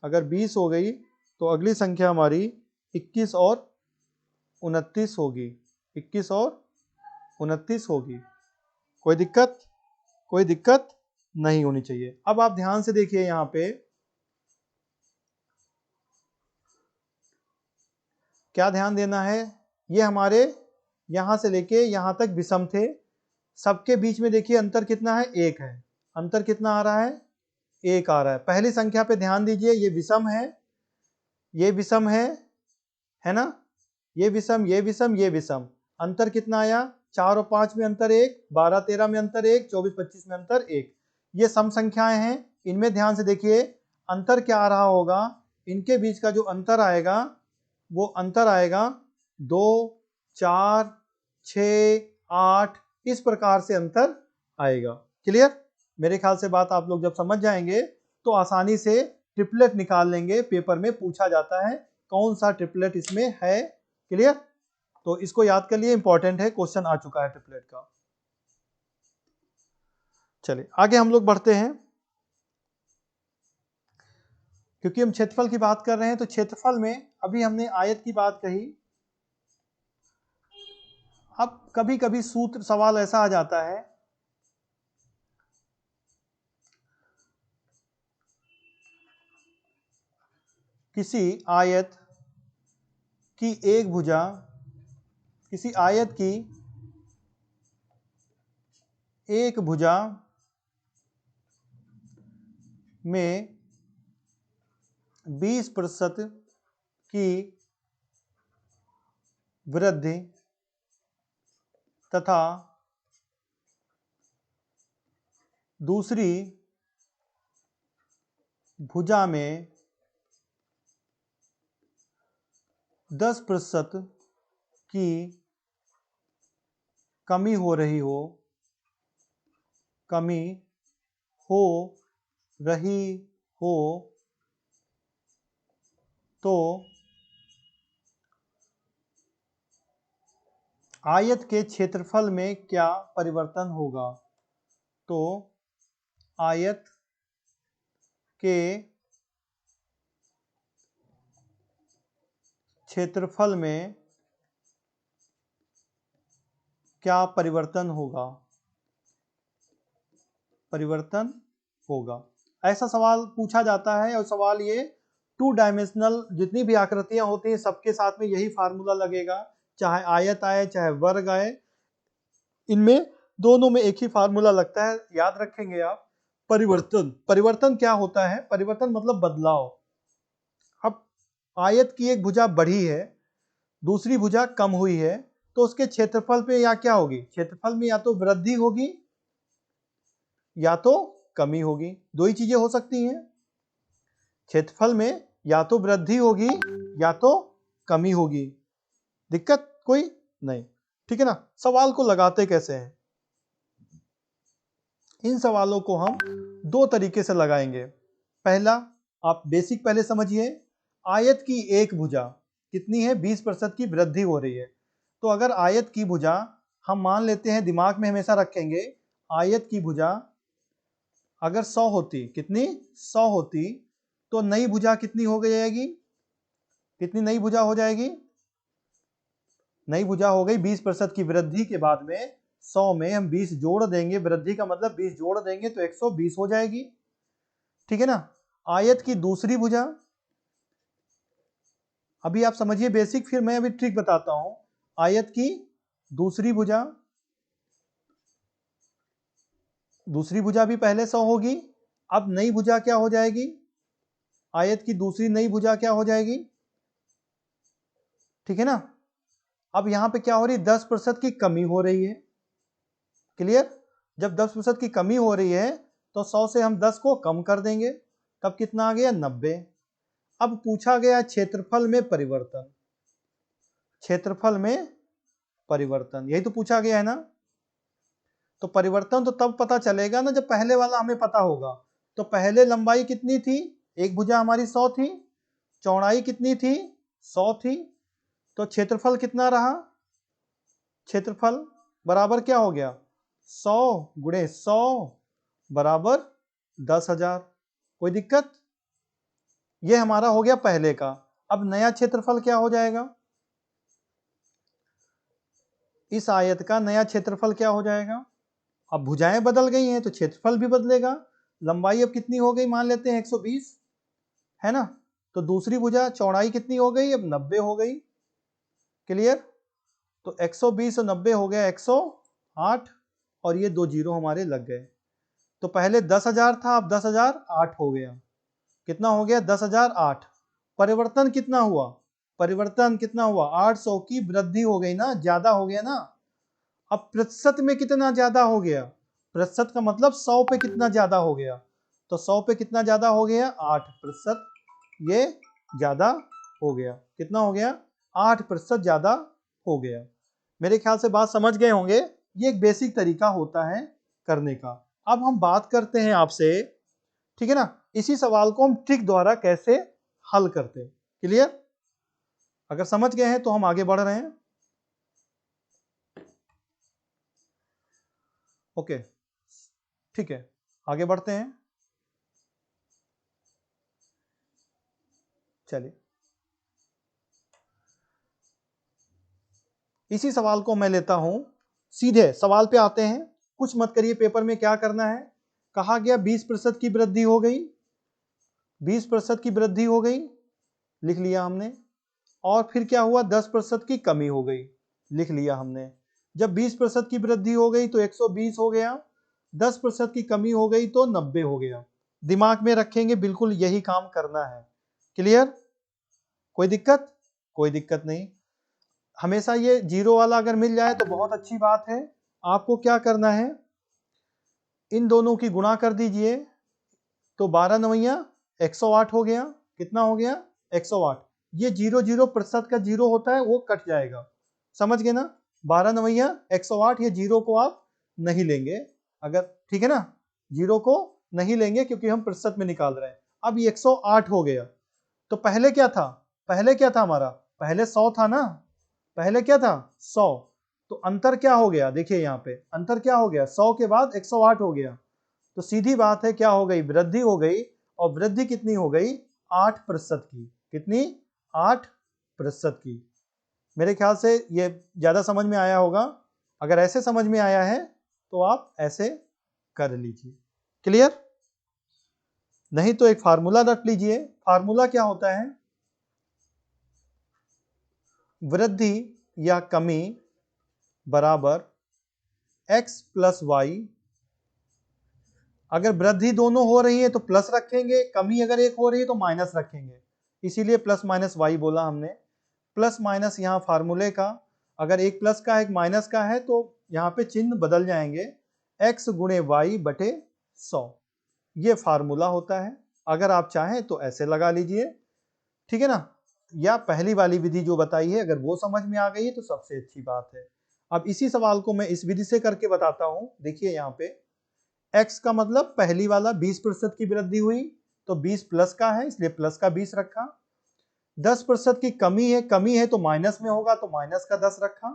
अगर 20 हो गई तो अगली संख्या हमारी 21 और 29 होगी। 21 और 29 होगी। कोई दिक्कत? कोई दिक्कत नहीं होनी चाहिए। अब आप ध्यान से देखिए, यहाँ पे क्या ध्यान देना है। ये हमारे यहाँ से लेके यहाँ तक विषम थे। सबके बीच में देखिए अंतर कितना है? 1 है। अंतर कितना आ रहा है? 1 आ रहा है। पहली संख्या पे ध्यान दीजिए, ये विषम है, ये विषम है ना, ये विषम, ये विषम, ये विषम। अंतर कितना आया? 4 और 5 में अंतर 1, 12 13 में अंतर 1, 24 25 में अंतर 1। ये सम संख्याएं हैं। इनमें ध्यान से देखिए अंतर क्या आ रहा होगा। इनके बीच का जो अंतर आएगा वो अंतर आएगा 2 4 6 8, इस प्रकार से अंतर आएगा। क्लियर? मेरे ख्याल से बात आप लोग जब समझ जाएंगे तो आसानी से ट्रिपलेट निकाल लेंगे। पेपर में पूछा जाता है कौन सा ट्रिपलेट इसमें है। क्लियर? तो इसको याद कर लिए, इंपॉर्टेंट है, क्वेश्चन आ चुका है ट्रिपलेट का। चलिए आगे हम लोग बढ़ते हैं। क्योंकि हम क्षेत्रफल की बात कर रहे हैं तो क्षेत्रफल में अभी हमने आयत की बात कही। अब कभी कभी सूत्र सवाल ऐसा आ जाता है, किसी आयत की एक भुजा, किसी आयत की एक भुजा में 20% की वृद्धि तथा दूसरी भुजा में 10% की कमी हो रही हो, कमी हो रही हो, तो आयत के क्षेत्रफल में क्या परिवर्तन होगा? तो आयत के क्षेत्रफल में क्या परिवर्तन होगा? परिवर्तन होगा, ऐसा सवाल पूछा जाता है। और सवाल ये 2 डायमेंशनल जितनी भी आकृतियां होती हैं सबके साथ में यही फार्मूला लगेगा, चाहे आयत आए चाहे वर्ग आए, इनमें दोनों में एक ही फार्मूला लगता है। याद रखेंगे आप। परिवर्तन, परिवर्तन क्या होता है? परिवर्तन मतलब बदलाव। अब आयत की एक भुजा बढ़ी है, दूसरी भुजा कम हुई है, तो उसके क्षेत्रफल पे या क्या होगी? क्षेत्रफल में या तो वृद्धि होगी या तो कमी होगी। दो ही चीजें हो सकती हैं, क्षेत्रफल में या तो वृद्धि होगी या तो कमी होगी। दिक्कत कोई नहीं, ठीक है ना। सवाल को लगाते कैसे हैं? इन सवालों को हम दो तरीके से लगाएंगे। पहला, आप बेसिक पहले समझिए। आयत की एक भुजा कितनी है? 20% की वृद्धि हो रही है। तो अगर आयत की भुजा हम मान लेते हैं, दिमाग में हमेशा रखेंगे, आयत की भुजा अगर 100 होती, कितनी? 100 होती, तो नई भुजा कितनी हो जाएगी? कितनी नई भुजा हो जाएगी? नई भुजा हो गई 20% की वृद्धि के बाद में 100 में हम 20 जोड़ देंगे, वृद्धि का मतलब 20 जोड़ देंगे तो 120 हो जाएगी, ठीक है ना। आयत की दूसरी भुजा, अभी आप समझिए बेसिक, फिर मैं अभी ट्रिक बताता हूं। आयत की दूसरी भुजा, दूसरी भुजा भी पहले 100 होगी, अब नई भुजा क्या हो जाएगी? आयत की दूसरी नई भुजा क्या हो जाएगी? ठीक है ना। अब यहां पे क्या हो रही है? 10% की कमी हो रही है। क्लियर? जब 10% की कमी हो रही है तो 100 से हम 10 को कम कर देंगे, तब कितना आ गया? 90। अब पूछा गया क्षेत्रफल में परिवर्तन, क्षेत्रफल में परिवर्तन, यही तो पूछा गया है ना। तो परिवर्तन तो तब पता चलेगा ना जब पहले वाला हमें पता होगा। तो पहले लंबाई कितनी थी? एक भुजा हमारी 100 थी, चौड़ाई कितनी थी? 100 थी, तो क्षेत्रफल कितना रहा? क्षेत्रफल बराबर क्या हो गया? 100 गुणे 100 बराबर 10,000। कोई दिक्कत? ये हमारा हो गया पहले का। अब नया क्षेत्रफल क्या हो जाएगा? इस आयत का नया क्षेत्रफल क्या हो जाएगा? अब भुजाएं बदल गई हैं तो क्षेत्रफल भी बदलेगा। लंबाई अब कितनी हो गई? मान लेते हैं 120, है ना। तो दूसरी भुजा चौड़ाई कितनी हो गई? अब 90 हो गई। क्लियर? तो 120 और 90 हो गया 108, और ये दो जीरो हमारे लग गए। तो पहले 10,000 था, अब 10,008 हो गया। कितना हो गया? 10,008। परिवर्तन कितना हुआ? परिवर्तन कितना हुआ? 800 की वृद्धि हो गई ना, ज्यादा हो गया ना। अब प्रतिशत में कितना ज्यादा हो गया? प्रतिशत का मतलब 100 पे कितना ज्यादा हो गया? तो 100 पे कितना ज्यादा हो गया? 8%। ये ज्यादा हो गया। कितना हो गया? 8% ज्यादा हो गया। मेरे ख्याल से बात समझ गए होंगे। ये एक बेसिक तरीका होता है करने का। अब हम बात करते हैं आपसे, ठीक है ना, इसी सवाल को हम ट्रिक द्वारा कैसे हल करते हैं। क्लियर? अगर समझ गए हैं तो हम आगे बढ़ रहे हैं। ओके, ठीक है, आगे बढ़ते हैं। चलिए, इसी सवाल को मैं लेता हूं, सीधे सवाल पे आते हैं। कुछ मत करिए, पेपर में क्या करना है, कहा गया 20% की वृद्धि हो गई, 20% की वृद्धि हो गई, लिख लिया हमने। और फिर क्या हुआ? 10% की कमी हो गई, लिख लिया हमने। जब 20% की वृद्धि हो गई तो 120 हो गया, 10% की कमी हो गई तो 90 हो गया। दिमाग में रखेंगे, बिल्कुल यही काम करना है। क्लियर? कोई दिक्कत? कोई दिक्कत नहीं। हमेशा ये जीरो वाला अगर मिल जाए तो बहुत अच्छी बात है। आपको क्या करना है, इन दोनों की गुणा कर दीजिए, तो 12 नवैया 108 हो गया। कितना हो गया? 108। ये 0 का 0 होता है, वो कट जाएगा। समझ गए ना? 12 नवैया 108, ये 0 को आप नहीं लेंगे अगर, ठीक है ना? 0 को नहीं लेंगे क्योंकि हम प्रतिशत में निकाल रहे हैं। अब ये 108 हो गया। तो पहले क्या था? पहले क्या था हमारा? पहले 100 था ना? पहले क्या था? 100। तो अंतर क्या हो गया? देखिए यहाँ पे अंतर क्या हो गया? 100 के बाद 108 हो गया। तो सीधी बात है, क्या हो गई? वृद्धि हो गई। और वृद्धि कितनी हो गई? 8% की। कितनी? 8% की। मेरे ख्याल से ये ज्यादा समझ में आया होगा। अगर ऐसे समझ में आया है तो आप ऐसे कर लीजिए। क्लियर? नहीं तो एक फार्मूला रख लीजिए। फार्मूला क्या होता है? वृद्धि या कमी बराबर x प्लस वाई। अगर वृद्धि दोनों हो रही है तो प्लस रखेंगे, कमी अगर एक हो रही है तो माइनस रखेंगे, इसीलिए प्लस माइनस वाई बोला हमने। प्लस माइनस यहाँ फार्मूले का, अगर एक प्लस का एक माइनस का है तो यहाँ पे चिन्ह बदल जाएंगे, x गुणे वाई बटे 100। ये फार्मूला होता है। अगर आप चाहें तो ऐसे लगा लीजिए, ठीक है ना? या पहली वाली विधि जो बताई है अगर वो समझ में आ गई है तो सबसे अच्छी बात है। अब इसी सवाल को मैं इस विधि से करके बताता हूं। देखिए यहाँ पे x का मतलब पहली वाला 20% की वृद्धि हुई, तो 20 प्लस का है इसलिए प्लस का 20 रखा। 10% की कमी है तो माइनस में होगा तो माइनस का 10 रखा।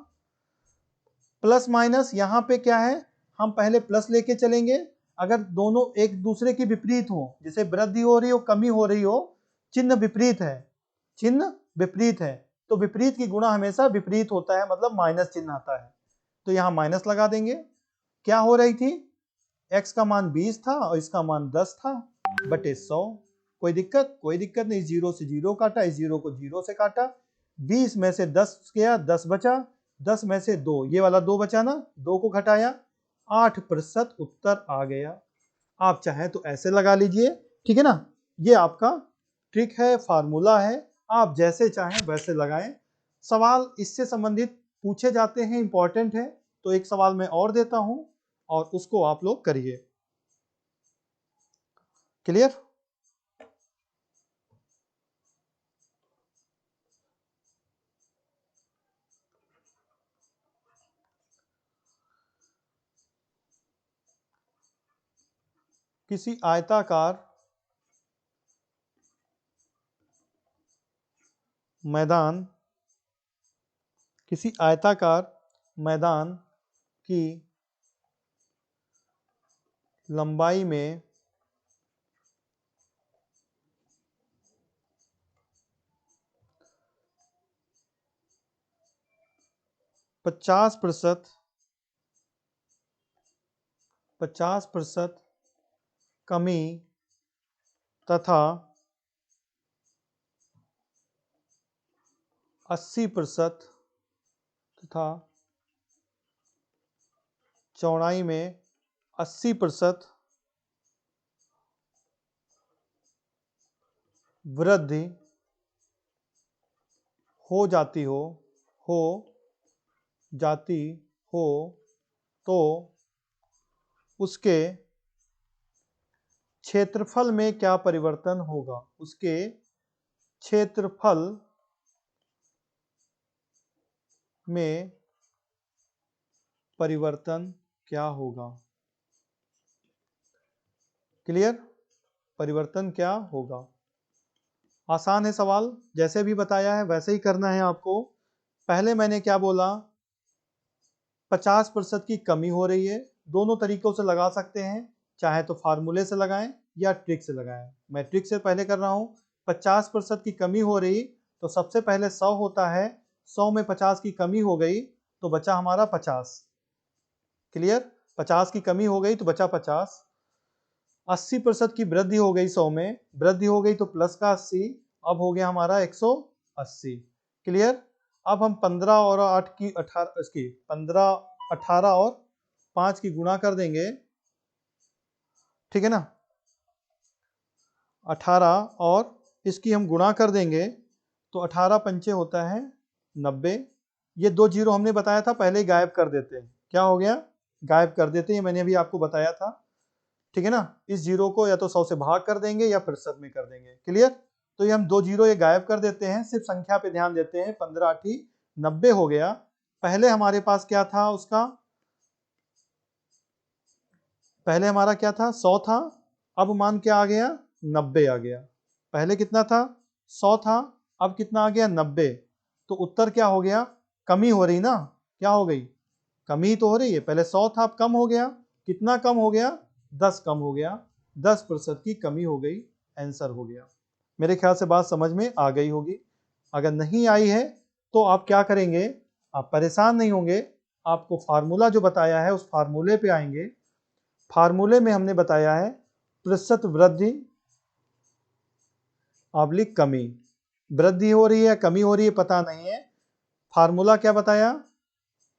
प्लस माइनस यहाँ पे क्या है? हम पहले प्लस लेके चलेंगे। अगर दोनों एक दूसरे के विपरीत हो, जैसे वृद्धि हो रही हो कमी हो रही हो, चिन्ह विपरीत है, चिन्ह विपरीत है, तो विपरीत की गुणा हमेशा विपरीत होता है, मतलब माइनस चिन्ह आता है। तो यहाँ माइनस लगा देंगे। क्या हो रही थी? x का मान 20 था और इसका मान 10 था बटे 100। कोई दिक्कत? कोई दिक्कत नहीं। 0 से 0 काटा, इस 0 को 0 से काटा, 20 में से 10 गया, 10 बचा, 10 में से 2, ये वाला 2 बचा ना, 2 को घटाया, 8% उत्तर आ गया। आप चाहें तो ऐसे लगा लीजिए, ठीक है ना? ये आपका ट्रिक है, फार्मूला है, आप जैसे चाहें वैसे लगाएं। सवाल इससे संबंधित पूछे जाते हैं, इंपॉर्टेंट है। तो एक सवाल मैं और देता हूं और उसको आप लोग करिए। क्लियर? किसी आयताकार मैदान, किसी आयताकार मैदान की लंबाई में 50% कमी तथा 80% तथा चौड़ाई में 80% वृद्धि हो जाती हो तो उसके क्षेत्रफल में क्या परिवर्तन होगा? उसके क्षेत्रफल में परिवर्तन क्या होगा? क्लियर? परिवर्तन क्या होगा? आसान है सवाल, जैसे भी बताया है वैसे ही करना है आपको। पहले मैंने क्या बोला? 50% की कमी हो रही है। दोनों तरीकों से लगा सकते हैं, चाहे तो फार्मूले से लगाएं या ट्रिक से लगाएं। मैं ट्रिक से पहले कर रहा हूं। 50% की कमी हो रही तो सबसे पहले 100 होता है, 100 में 50 की कमी हो गई तो बचा हमारा 50। क्लियर? 50 की कमी हो गई तो बचा 50। 80% की वृद्धि हो गई, 100 में वृद्धि हो गई तो प्लस का 80, अब हो गया हमारा 180। क्लियर? अब हम 15 और 8 की 18, इसकी 15, 18 और 5 की गुणा कर देंगे, ठीक है ना? 18 और इसकी हम गुणा कर देंगे तो 18 पंचे होता है 90। ये 2 जीरो हमने बताया था पहले ही गायब कर देते हैं। क्या हो गया? गायब कर देते हैं, मैंने अभी आपको बताया था, ठीक है ना? इस जीरो को या तो 100 से भाग कर देंगे या प्रतिशत में कर देंगे। क्लियर? तो ये हम 2 जीरो ये गायब कर देते हैं, सिर्फ संख्या पे ध्यान देते हैं। 15 8 90 हो गया। पहले हमारे पास क्या था उसका, पहले हमारा क्या था 100 था, अब मान क्या आ गया 90 आ गया। पहले कितना था 100 था, अब कितना आ गया 90। तो उत्तर क्या हो गया, कमी हो रही ना, क्या हो गई, कमी तो हो रही है। पहले 100 था अब कम हो गया, कितना कम हो गया 10 कम हो गया, 10% की कमी हो गई, आंसर हो गया। मेरे ख्याल से बात समझ में आ गई होगी। अगर नहीं आई है तो आप क्या करेंगे, आप परेशान नहीं होंगे, आपको फार्मूला जो बताया है उस फार्मूले पे आएंगे। फार्मूले में हमने बताया है प्रतिशत वृद्धि ऑब्लिक कमी, वृद्धि हो रही है कमी हो रही है पता नहीं है। फार्मूला क्या बताया,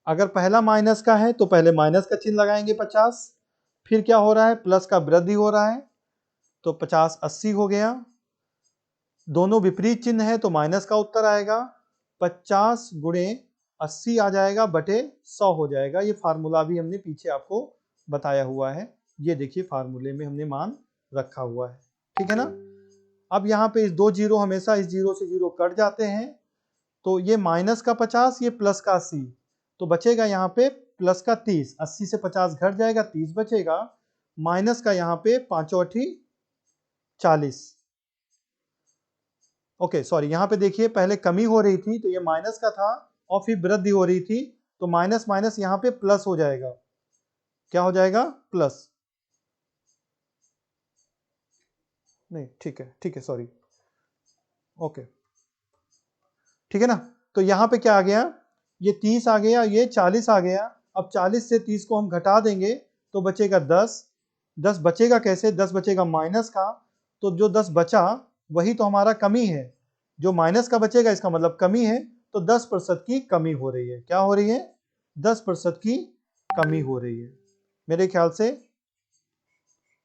अगर पहला माइनस का है तो पहले माइनस का चिन्ह लगाएंगे 50, फिर क्या हो रहा है प्लस का वृद्धि हो रहा है, तो 50 80 हो गया। दोनों विपरीत चिन्ह है तो माइनस का उत्तर आएगा, 50 गुणे 80 आ जाएगा बटे 100 हो जाएगा। ये फार्मूला भी हमने पीछे आपको बताया हुआ है, ये देखिए फार्मूले में हमने मान रखा हुआ है, ठीक है ना। अब यहाँ पे इस 2 जीरो हमेशा इस जीरो से जीरो कट जाते हैं, तो ये माइनस का 50 ये प्लस का 80, तो बचेगा यहाँ पे प्लस का 30, 80 से 50 घट जाएगा 30 बचेगा, माइनस का यहाँ पे 5 8 40। ओके सॉरी, यहाँ पे देखिए पहले कमी हो रही थी तो ये माइनस का था और फिर वृद्धि हो रही थी, तो माइनस माइनस यहाँ पे प्लस हो जाएगा, क्या हो जाएगा प्लस, नहीं ठीक है सॉरी, ओके ठीक है ना। तो यहाँ पे क्या आ गया, ये 30 आ गया ये 40 आ गया। अब 40 से 30 को हम घटा देंगे तो बचेगा 10, 10 बचेगा कैसे, 10 बचेगा माइनस का, तो जो 10 बचा वही तो हमारा कमी है, जो माइनस का बचेगा इसका मतलब कमी है, तो 10% की कमी हो रही है, क्या हो रही है 10% की कमी हो रही है। मेरे ख्याल से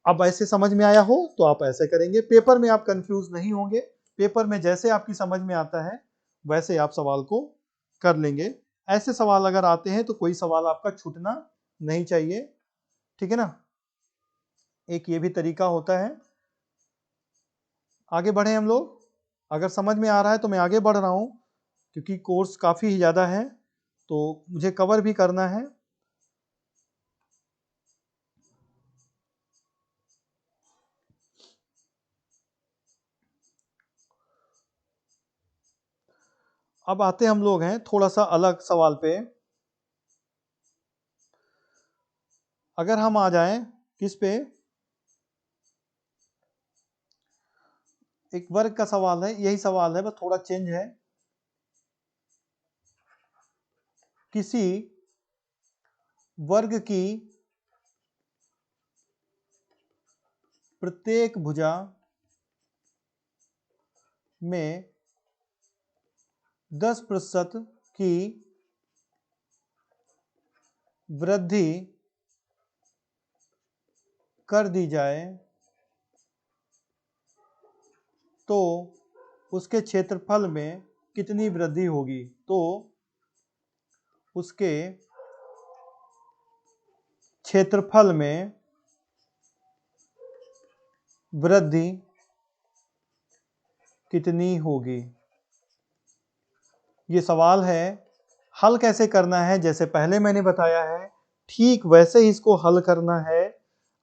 अब ऐसे समझ में आया हो तो आप ऐसे करेंगे, पेपर में आप कंफ्यूज नहीं होंगे, पेपर में जैसे आपकी समझ में आता है वैसे आप सवाल को कर लेंगे। ऐसे सवाल अगर आते हैं तो कोई सवाल आपका छूटना नहीं चाहिए, ठीक है ना। एक ये भी तरीका होता है। आगे बढ़े हम लोग, अगर समझ में आ रहा है तो मैं आगे बढ़ रहा हूं, क्योंकि कोर्स काफी ज़्यादा है तो मुझे कवर भी करना है। अब आते हम लोग हैं थोड़ा सा अलग सवाल पे। अगर हम आ जाएं किस पे, एक वर्ग का सवाल है, यही सवाल है बस थोड़ा चेंज है। किसी वर्ग की प्रत्येक भुजा में 10% की वृद्धि कर दी जाए तो उसके क्षेत्रफल में कितनी वृद्धि होगी, तो उसके क्षेत्रफल में वृद्धि कितनी होगी। ये सवाल है, हल कैसे करना है जैसे पहले मैंने बताया है ठीक वैसे ही इसको हल करना है।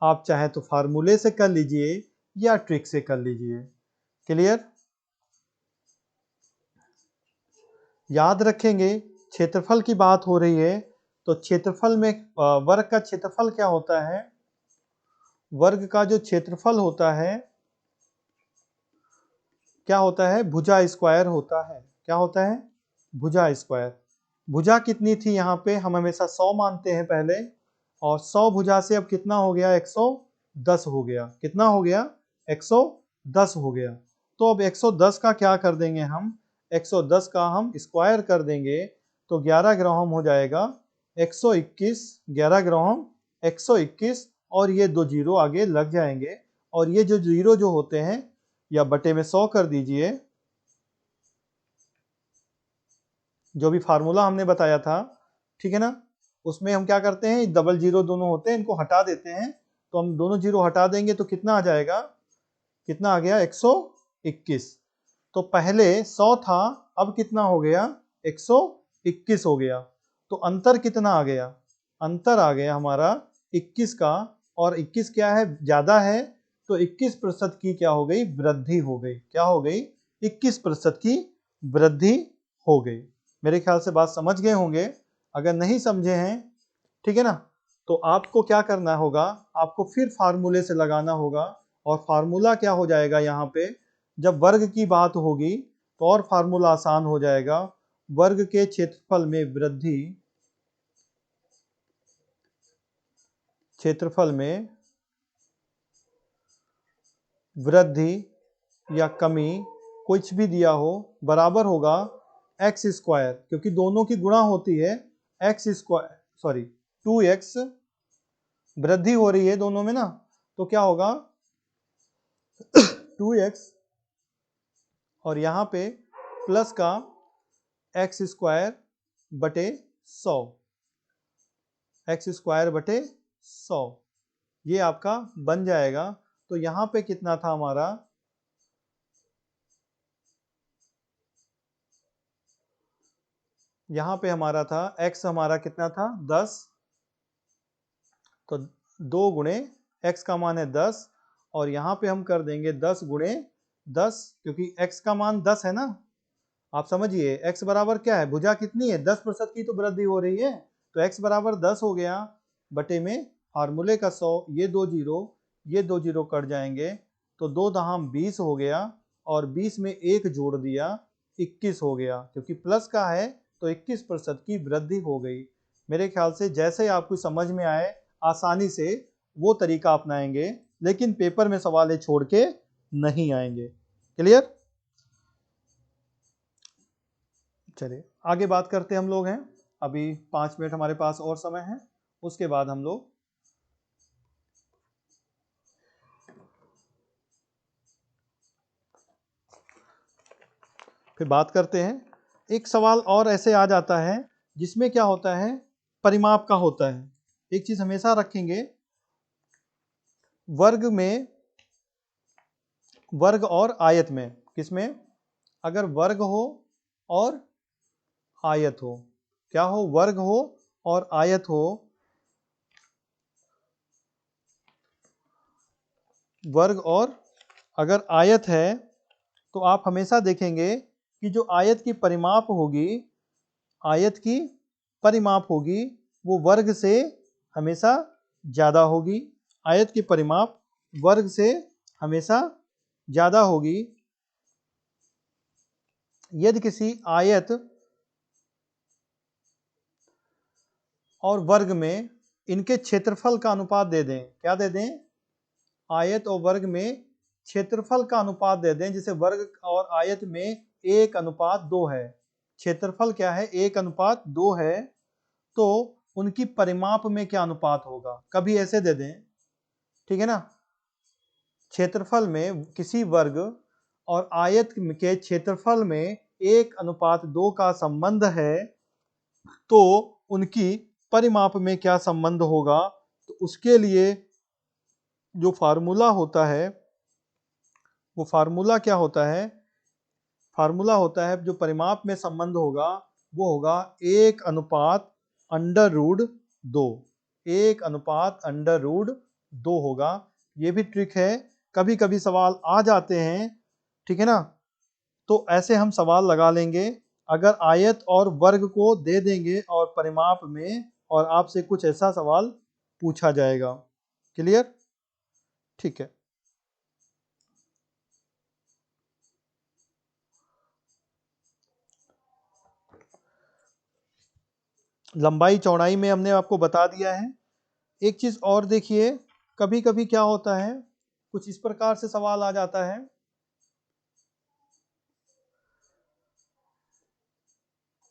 आप चाहे तो फार्मूले से कर लीजिए या ट्रिक से कर लीजिए, क्लियर। याद रखेंगे क्षेत्रफल की बात हो रही है तो क्षेत्रफल में वर्ग का क्षेत्रफल क्या होता है, वर्ग का जो क्षेत्रफल होता है क्या होता है भुजा स्क्वायर होता है, क्या होता है भुजा स्क्वायर। भुजा कितनी थी यहाँ पे, हम हमेशा 100 मानते हैं पहले, और 100 भुजा से अब कितना हो गया 110 हो गया, कितना हो गया 110 हो गया। तो अब 110 का क्या कर देंगे हम, 110 का हम स्क्वायर कर देंगे तो 11 ग्राम हो जाएगा 121, 11 ग्राम 121, और ये 2 जीरो आगे लग जाएंगे, और ये जो जीरो जो होते हैं या बटे में 100 कर दीजिए, जो भी फार्मूला हमने बताया था, ठीक है ना, उसमें हम क्या करते हैं डबल जीरो दोनों होते हैं इनको हटा देते हैं, तो हम दोनों जीरो हटा देंगे तो कितना आ जाएगा, कितना आ गया 121। तो पहले 100 था, अब कितना हो गया? 121 हो गया। तो अंतर कितना आ गया? अंतर आ गया हमारा 21 का, और 21 क्या है? ज्यादा है, तो 21% की क्या हो गई? वृद्धि हो गई। क्या हो गई? 21% की वृद्धि हो गई। मेरे ख्याल से बात समझ गए होंगे। अगर नहीं समझे हैं, ठीक है ना, तो आपको क्या करना होगा? आपको फिर फार्मूले से लगाना होगा। और फार्मूला क्या हो जाएगा यहाँ पे? जब वर्ग की बात होगी तो और फार्मूला आसान हो जाएगा। वर्ग के क्षेत्रफल में वृद्धि, क्षेत्रफल में वृद्धि या कमी, कुछ भी दिया हो, बराबर होगा एक्स स्क्वायर, क्योंकि दोनों की गुणा होती है। एक्स स्क्वायर, सॉरी 2x, वृद्धि हो रही है दोनों में ना, तो क्या होगा? 2x, और यहाँ पे प्लस का एक्स स्क्वायर बटे 100, एक्स स्क्वायर बटे 100, ये आपका बन जाएगा। तो यहाँ पे कितना था हमारा? यहाँ पे हमारा था x, हमारा कितना था? 10। तो 2 गुणे x का मान है 10, और यहाँ पे हम कर देंगे 10 गुणे 10, क्योंकि x का मान 10 है ना। आप समझिए x बराबर क्या है? भुजा कितनी है? 10% की तो वृद्धि हो रही है, तो x बराबर 10 हो गया, बटे में फार्मूले का 100। ये 2 जीरो, ये 2 जीरो कट जाएंगे, तो 2 दहाम 20 हो गया, और 20 में 1 जोड़ दिया, 21 हो गया। क्योंकि प्लस का है तो 21% की वृद्धि हो गई। मेरे ख्याल से जैसे आपको समझ में आए, आसानी से वो तरीका अपनाएंगे, लेकिन पेपर में सवाल छोड़ के नहीं आएंगे। क्लियर? चलिए आगे बात करते हम लोग हैं। अभी 5 मिनट हमारे पास और समय है, उसके बाद हम लोग फिर बात करते हैं। एक सवाल और ऐसे आ जाता है जिसमें क्या होता है? परिमाप का होता है। एक चीज हमेशा रखेंगे, वर्ग में, वर्ग और आयत में, किसमें? अगर वर्ग हो और आयत हो, क्या हो? वर्ग हो और आयत हो, वर्ग और अगर आयत है, तो आप हमेशा देखेंगे कि जो आयत की परिमाप होगी, आयत की परिमाप होगी, वो वर्ग से हमेशा ज़्यादा होगी। आयत की परिमाप वर्ग से हमेशा ज़्यादा होगी। यदि किसी आयत और वर्ग में इनके क्षेत्रफल का अनुपात दे दें, क्या दे दें? आयत और वर्ग में क्षेत्रफल का अनुपात दे दें, जैसे वर्ग और आयत में 1:2 है, क्षेत्रफल क्या है? 1:2 है, तो उनकी परिमाप में क्या अनुपात होगा? कभी ऐसे दे दें, ठीक है ना, क्षेत्रफल में किसी वर्ग और आयत के क्षेत्रफल में 1:2 का संबंध है, तो उनकी परिमाप में क्या संबंध होगा? तो उसके लिए जो फार्मूला होता है, वो फार्मूला क्या होता है? फार्मूला होता है, जो परिमाप में संबंध होगा वो होगा 1:√2, 1:√2 होगा। ये भी ट्रिक है, कभी कभी सवाल आ जाते हैं, ठीक है ना, तो ऐसे हम सवाल लगा लेंगे। अगर आयत और वर्ग को दे देंगे और परिमाप में, और आपसे कुछ ऐसा सवाल पूछा जाएगा। क्लियर? ठीक है। लंबाई चौड़ाई में हमने आपको बता दिया है। एक चीज और देखिए, कभी कभी क्या होता है, कुछ इस प्रकार से सवाल आ जाता है,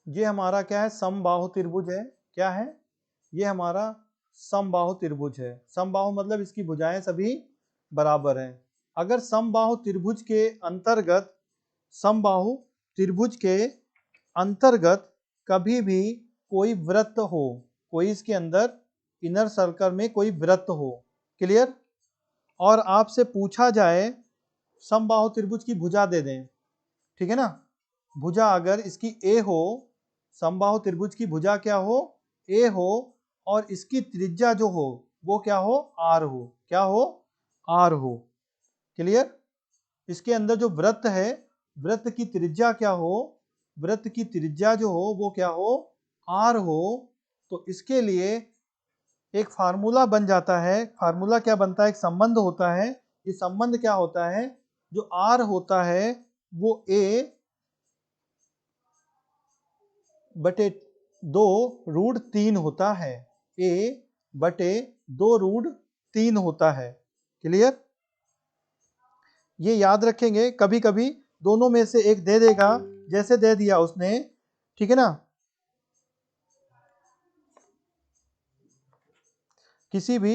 ये हमारा क्या है? समबाहु त्रिभुज है। क्या है? ये हमारा समबाहु त्रिभुज है। समबाहु मतलब इसकी भुजाएं सभी बराबर हैं। अगर समबाहु त्रिभुज के अंतर्गत, समबाहु त्रिभुज के अंतर्गत कभी भी कोई वृत्त हो, कोई इसके अंदर इनर सर्कल में कोई वृत्त हो, क्लियर, और आपसे पूछा जाए समबाहु त्रिभुज की भुजा दे दें, ठीक है ना। भुजा अगर इसकी ए हो, समबाहु त्रिभुज की भुजा क्या हो, ए हो, और इसकी त्रिज्या जो हो वो क्या हो, आर हो। क्या हो, आर हो। क्लियर। इसके अंदर जो वृत्त है, वृत्त की त्रिज्या क्या हो, वृत्त की त्रिज्या जो हो वो क्या हो, आर हो। तो इसके लिए एक फार्मूला बन जाता है। फार्मूला क्या बनता है, एक संबंध होता है। ये संबंध क्या होता है, जो आर होता है वो ए बटे 2√3 होता है। ए बटे 2√3 होता है। क्लियर। ये याद रखेंगे, कभी कभी दोनों में से एक दे देगा, जैसे दे दिया उसने, ठीक है ना। किसी भी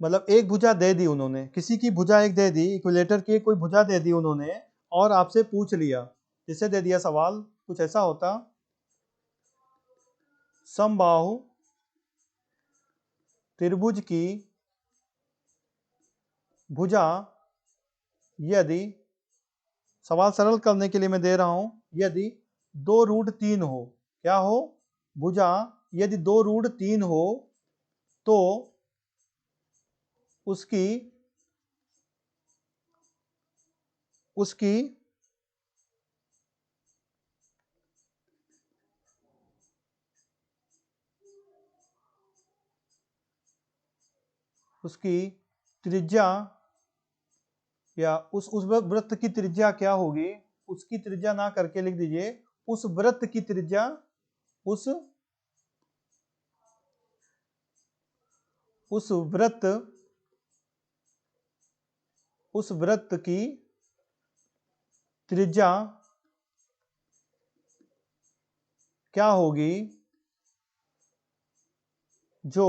मतलब एक भुजा दे दी उन्होंने, किसी की भुजा एक दे दी, इक्विलेटर की कोई भुजा दे दी उन्होंने, और आपसे पूछ लिया, जैसे दे दिया सवाल कुछ ऐसा होता, समबाहु त्रिभुज की भुजा यदि, सवाल सरल करने के लिए मैं दे रहा हूं, यदि 2√3 हो, क्या हो, भुजा यदि 2√3 हो, तो उसकी उसकी उसकी त्रिज्या, या उस वृत्त की त्रिज्या क्या होगी, उसकी त्रिज्या ना करके लिख दीजिए, उस वृत्त की त्रिज्या, उस उस वृत्त उस वृत्त की त्रिज्या क्या होगी, जो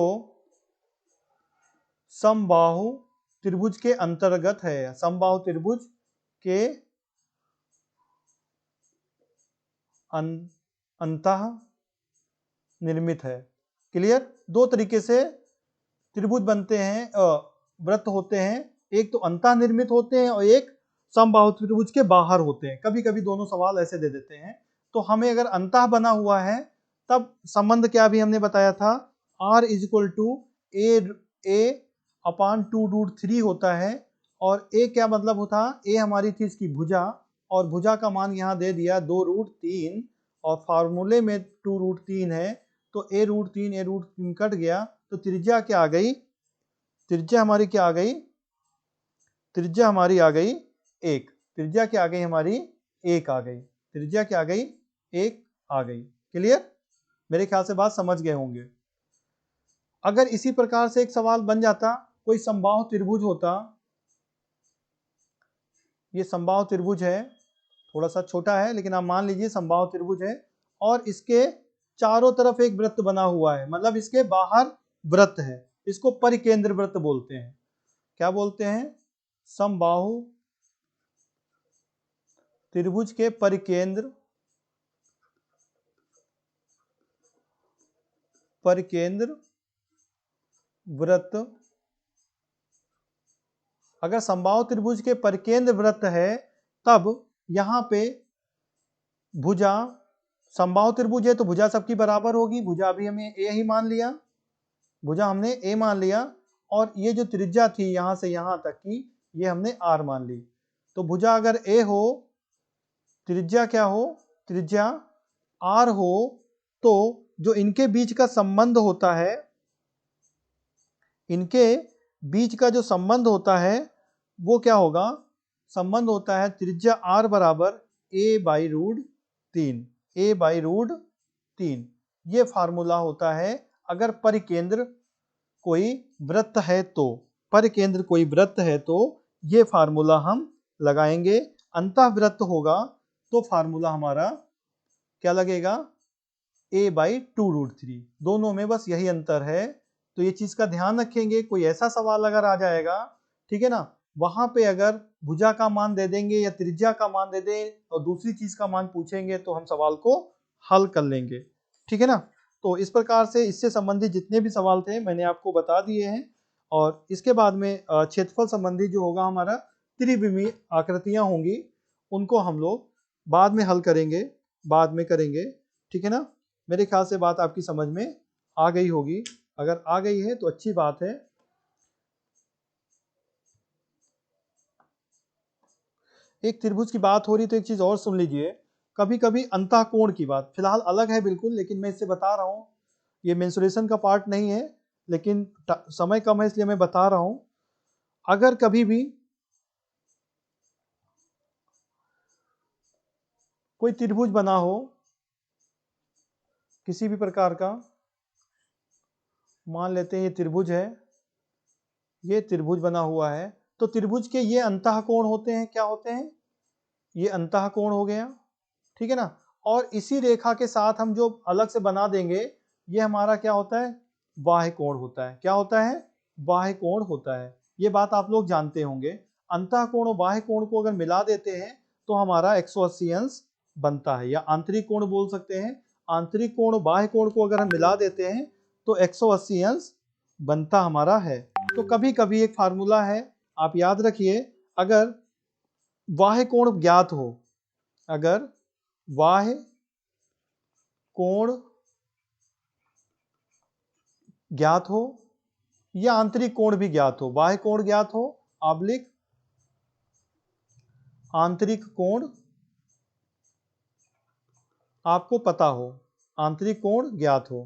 समबाहु त्रिभुज के अंतर्गत है, समबाहु त्रिभुज के अंतः निर्मित है। क्लियर। दो तरीके से त्रिभुज बनते हैं, वृत्त होते हैं, एक तो अंतः निर्मित होते हैं और एक समबाहु त्रिभुज के बाहर होते हैं। कभी कभी दोनों सवाल ऐसे दे देते हैं। तो हमें अगर अंतः बना हुआ है, तब संबंध क्या भी हमने बताया था, R = ए अपान 2√3 होता है। और ए क्या मतलब होता, ए हमारी थी इसकी भुजा, और भुजा का मान यहाँ दे दिया 2√3, और फार्मूले में 2√3 है, तो a√3 कट गया, तो त्रिज्या क्या आ गई, त्रिज्या हमारी क्या आ गई, त्रिज्या हमारी आ गई 1। त्रिज्या क्या आ गई हमारी, 1 आ गई। त्रिज्या क्या आ गई, 1 आ गई। क्लियर। मेरे ख्याल से बात समझ गए होंगे। अगर इसी प्रकार से एक सवाल बन जाता, कोई समबाहु त्रिभुज होता, ये समबाहु त्रिभुज है, थोड़ा सा छोटा है लेकिन आप मान लीजिए समबाहु त्रिभुज है, और इसके चारों तरफ एक वृत्त बना हुआ है, मतलब इसके बाहर वृत्त है, इसको परिकेंद्र वृत्त बोलते हैं। क्या बोलते हैं, समबाहु त्रिभुज के परिकेंद्र वृत्त। अगर समबाहु त्रिभुज के परिकेंद्र वृत्त है, तब यहां पे भुजा, समबाहु त्रिभुज है तो भुजा सबकी बराबर होगी, भुजा भी हमें ए ही मान लिया, भुजा हमने ए मान लिया, और ये जो त्रिज्या थी यहां से यहां तक की, ये हमने आर मान ली। तो भुजा अगर ए हो, त्रिज्या क्या हो, त्रिज्या आर हो, तो जो इनके बीच का संबंध होता है, इनके बीच का जो संबंध होता है वो क्या होगा, संबंध होता है त्रिज्या आर बराबर a/√3, a/√3। ये फार्मूला होता है अगर परिकेंद्र कोई वृत्त है तो, परिकेंद्र कोई वृत्त है तो ये फार्मूला हम लगाएंगे। अंतः वृत्त होगा तो फार्मूला हमारा क्या लगेगा, a/2√3। दोनों में बस यही अंतर है। तो ये चीज का ध्यान रखेंगे, कोई ऐसा सवाल अगर आ जाएगा, ठीक है ना, वहां पे अगर भुजा का मान दे देंगे या त्रिज्या का मान दे दें और दूसरी चीज का मान पूछेंगे, तो हम सवाल को हल कर लेंगे। ठीक है ना। तो इस प्रकार से इससे संबंधित जितने भी सवाल थे मैंने आपको बता दिए हैं। और इसके बाद में क्षेत्रफल संबंधी जो होगा हमारा, त्रिविमीय आकृतियां होंगी, उनको हम लोग बाद में हल करेंगे, बाद में करेंगे, ठीक है ना। मेरे ख्याल से बात आपकी समझ में आ गई होगी, अगर आ गई है तो अच्छी बात है। एक त्रिभुज की बात हो रही तो एक चीज और सुन लीजिए, कभी कभी अंतःकोण की बात, फिलहाल अलग है बिल्कुल, लेकिन मैं इससे बता रहा हूं, ये मेंसुरेशन का पार्ट नहीं है, लेकिन समय कम है इसलिए मैं बता रहा हूं। अगर कभी भी कोई त्रिभुज बना हो किसी भी प्रकार का, मान लेते हैं ये त्रिभुज है, ये त्रिभुज बना हुआ है, तो त्रिभुज के ये अंतःकोण होते हैं, क्या होते हैं, ये अंतःकोण हो गया, ठीक है ना। और इसी रेखा के साथ हम जो अलग से बना देंगे, ये हमारा क्या होता है, बाह्य कोण होता है। क्या होता है, बाह्य कोण होता है। ये बात आप लोग जानते होंगे। अंतःकोण और बाह्य कोण को अगर मिला देते हैं तो हमारा 180 अंश बनता है, या आंतरिक कोण बोल सकते हैं। आंतरिक कोण और बाह्य कोण को अगर हम मिला देते हैं तो 180 अंश बनता हमारा है। तो कभी कभी एक फार्मूला है, आप याद रखिए, अगर बाह्य कोण ज्ञात हो, अगर बाह्य कोण ज्ञात हो या आंतरिक कोण भी ज्ञात हो, बाह्य कोण ज्ञात हो ऑब्लिक आंतरिक कोण आपको पता हो, आंतरिक कोण ज्ञात हो,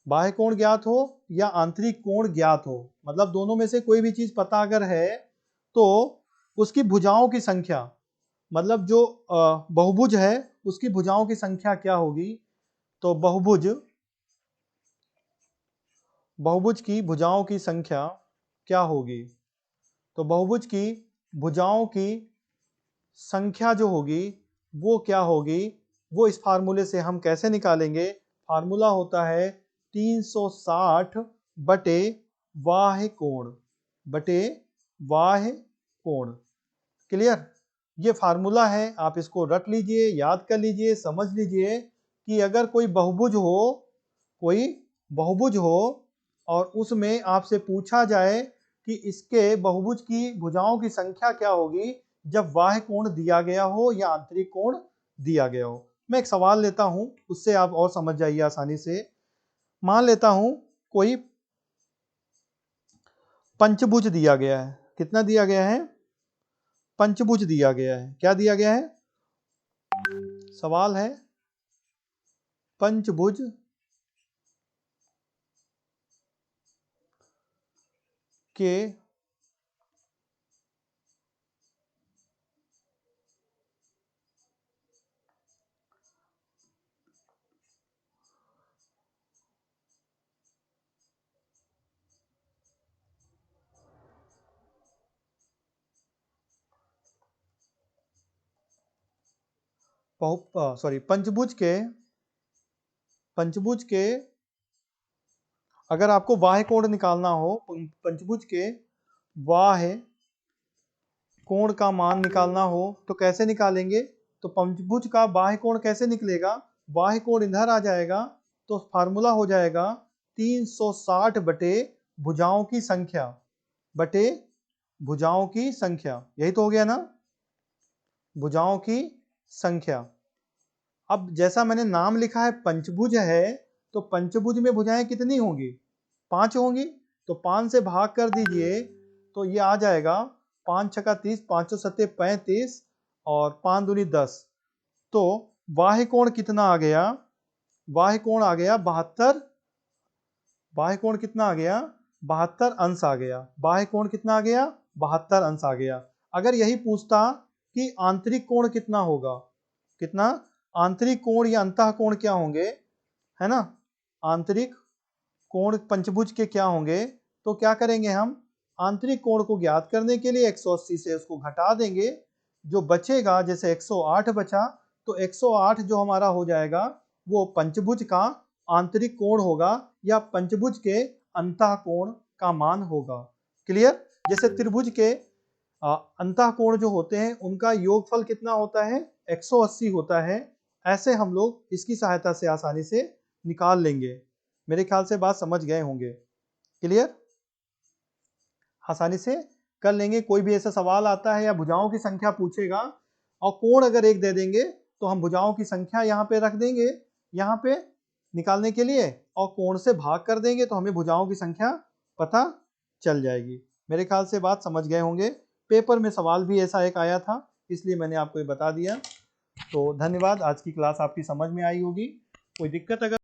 बाह्य कोण ज्ञात हो या आंतरिक कोण ज्ञात हो, मतलब दोनों में से कोई भी चीज पता अगर है तो उसकी भुजाओं की संख्या, मतलब जो बहुभुज है उसकी भुजाओं की संख्या क्या होगी, तो बहुभुज की भुजाओं की संख्या क्या होगी, तो बहुभुज की भुजाओं की संख्या जो होगी वो क्या होगी, वो इस फार्मूले से हम कैसे निकालेंगे। फार्मूला होता है 360 बटे बाह्य कोण बटे बाह्य कोण। क्लियर, ये फार्मूला है, आप इसको रट लीजिए, याद कर लीजिए, समझ लीजिए कि अगर कोई बहुभुज हो, कोई बहुभुज हो और उसमें आपसे पूछा जाए कि इसके बहुभुज की भुजाओं की संख्या क्या होगी जब बाह्य कोण दिया गया हो या आंतरिक कोण दिया गया हो। मैं एक सवाल लेता हूं, उससे आप और समझ जाइए आसानी से। मान लेता हूं कोई पंचभुज दिया गया है, कितना दिया गया है, पंचभुज दिया गया है। क्या दिया गया है, सवाल है पंचभुज के पंचभुज के अगर आपको बाह्य कोण निकालना हो, पंचभुज के बाह्य कोण का मान निकालना हो तो कैसे निकालेंगे, तो पंचभुज का बाह्य कोण कैसे निकलेगा, बाह्य कोण इधर आ जाएगा, तो फार्मूला हो जाएगा 360 बटे भुजाओं की संख्या बटे भुजाओं की संख्या, यही तो हो गया ना, भुजाओं की संख्या। अब जैसा मैंने नाम लिखा है पंचभुज है, तो पंचभुज में भुजाएं कितनी होंगी, 5 होंगी, तो 5 से भाग कर दीजिए तो ये आ जाएगा 5 छक्का 30, 5 सत्ते 35 और 5 दूनी 10। तो बाह्य कोण कितना आ गया, बाह्य कोण आ गया 72, बाह्य कोण कितना आ गया, 72 अंश आ गया। बाह्य कोण कितना आ गया, 72 अंश आ गया। अगर यही पूछता कि आंतरिक कोण कितना होगा, कितना, आंतरिक कोण या अंतः कोण क्या होंगे, है ना, आंतरिक कोण पंचभुज के क्या होंगे, तो क्या करेंगे हम, आंतरिक कोण को ज्ञात करने के लिए 180 से उसको घटा देंगे, जो बचेगा, जैसे 108 बचा तो 108 जो हमारा हो जाएगा वो पंचभुज का आंतरिक कोण होगा या पंचभुज के अंतः कोण का मान होगा। क्लियर, जैसे त्रिभुज के अंतः कोण जो होते हैं उनका योगफल कितना होता है, 180 होता है। ऐसे हम लोग इसकी सहायता से आसानी से निकाल लेंगे। मेरे ख्याल से बात समझ गए होंगे। क्लियर, आसानी से कर लेंगे। कोई भी ऐसा सवाल आता है या भुजाओं की संख्या पूछेगा और कोण अगर एक दे देंगे तो हम भुजाओं की संख्या यहाँ पे रख देंगे, यहाँ पे निकालने के लिए, और कोण से भाग कर देंगे तो हमें भुजाओं की संख्या पता चल जाएगी। मेरे ख्याल से बात समझ गए होंगे। पेपर में सवाल भी ऐसा एक आया था, इसलिए मैंने आपको ये बता दिया। तो धन्यवाद, आज की क्लास आपकी समझ में आई होगी। कोई दिक्कत अगर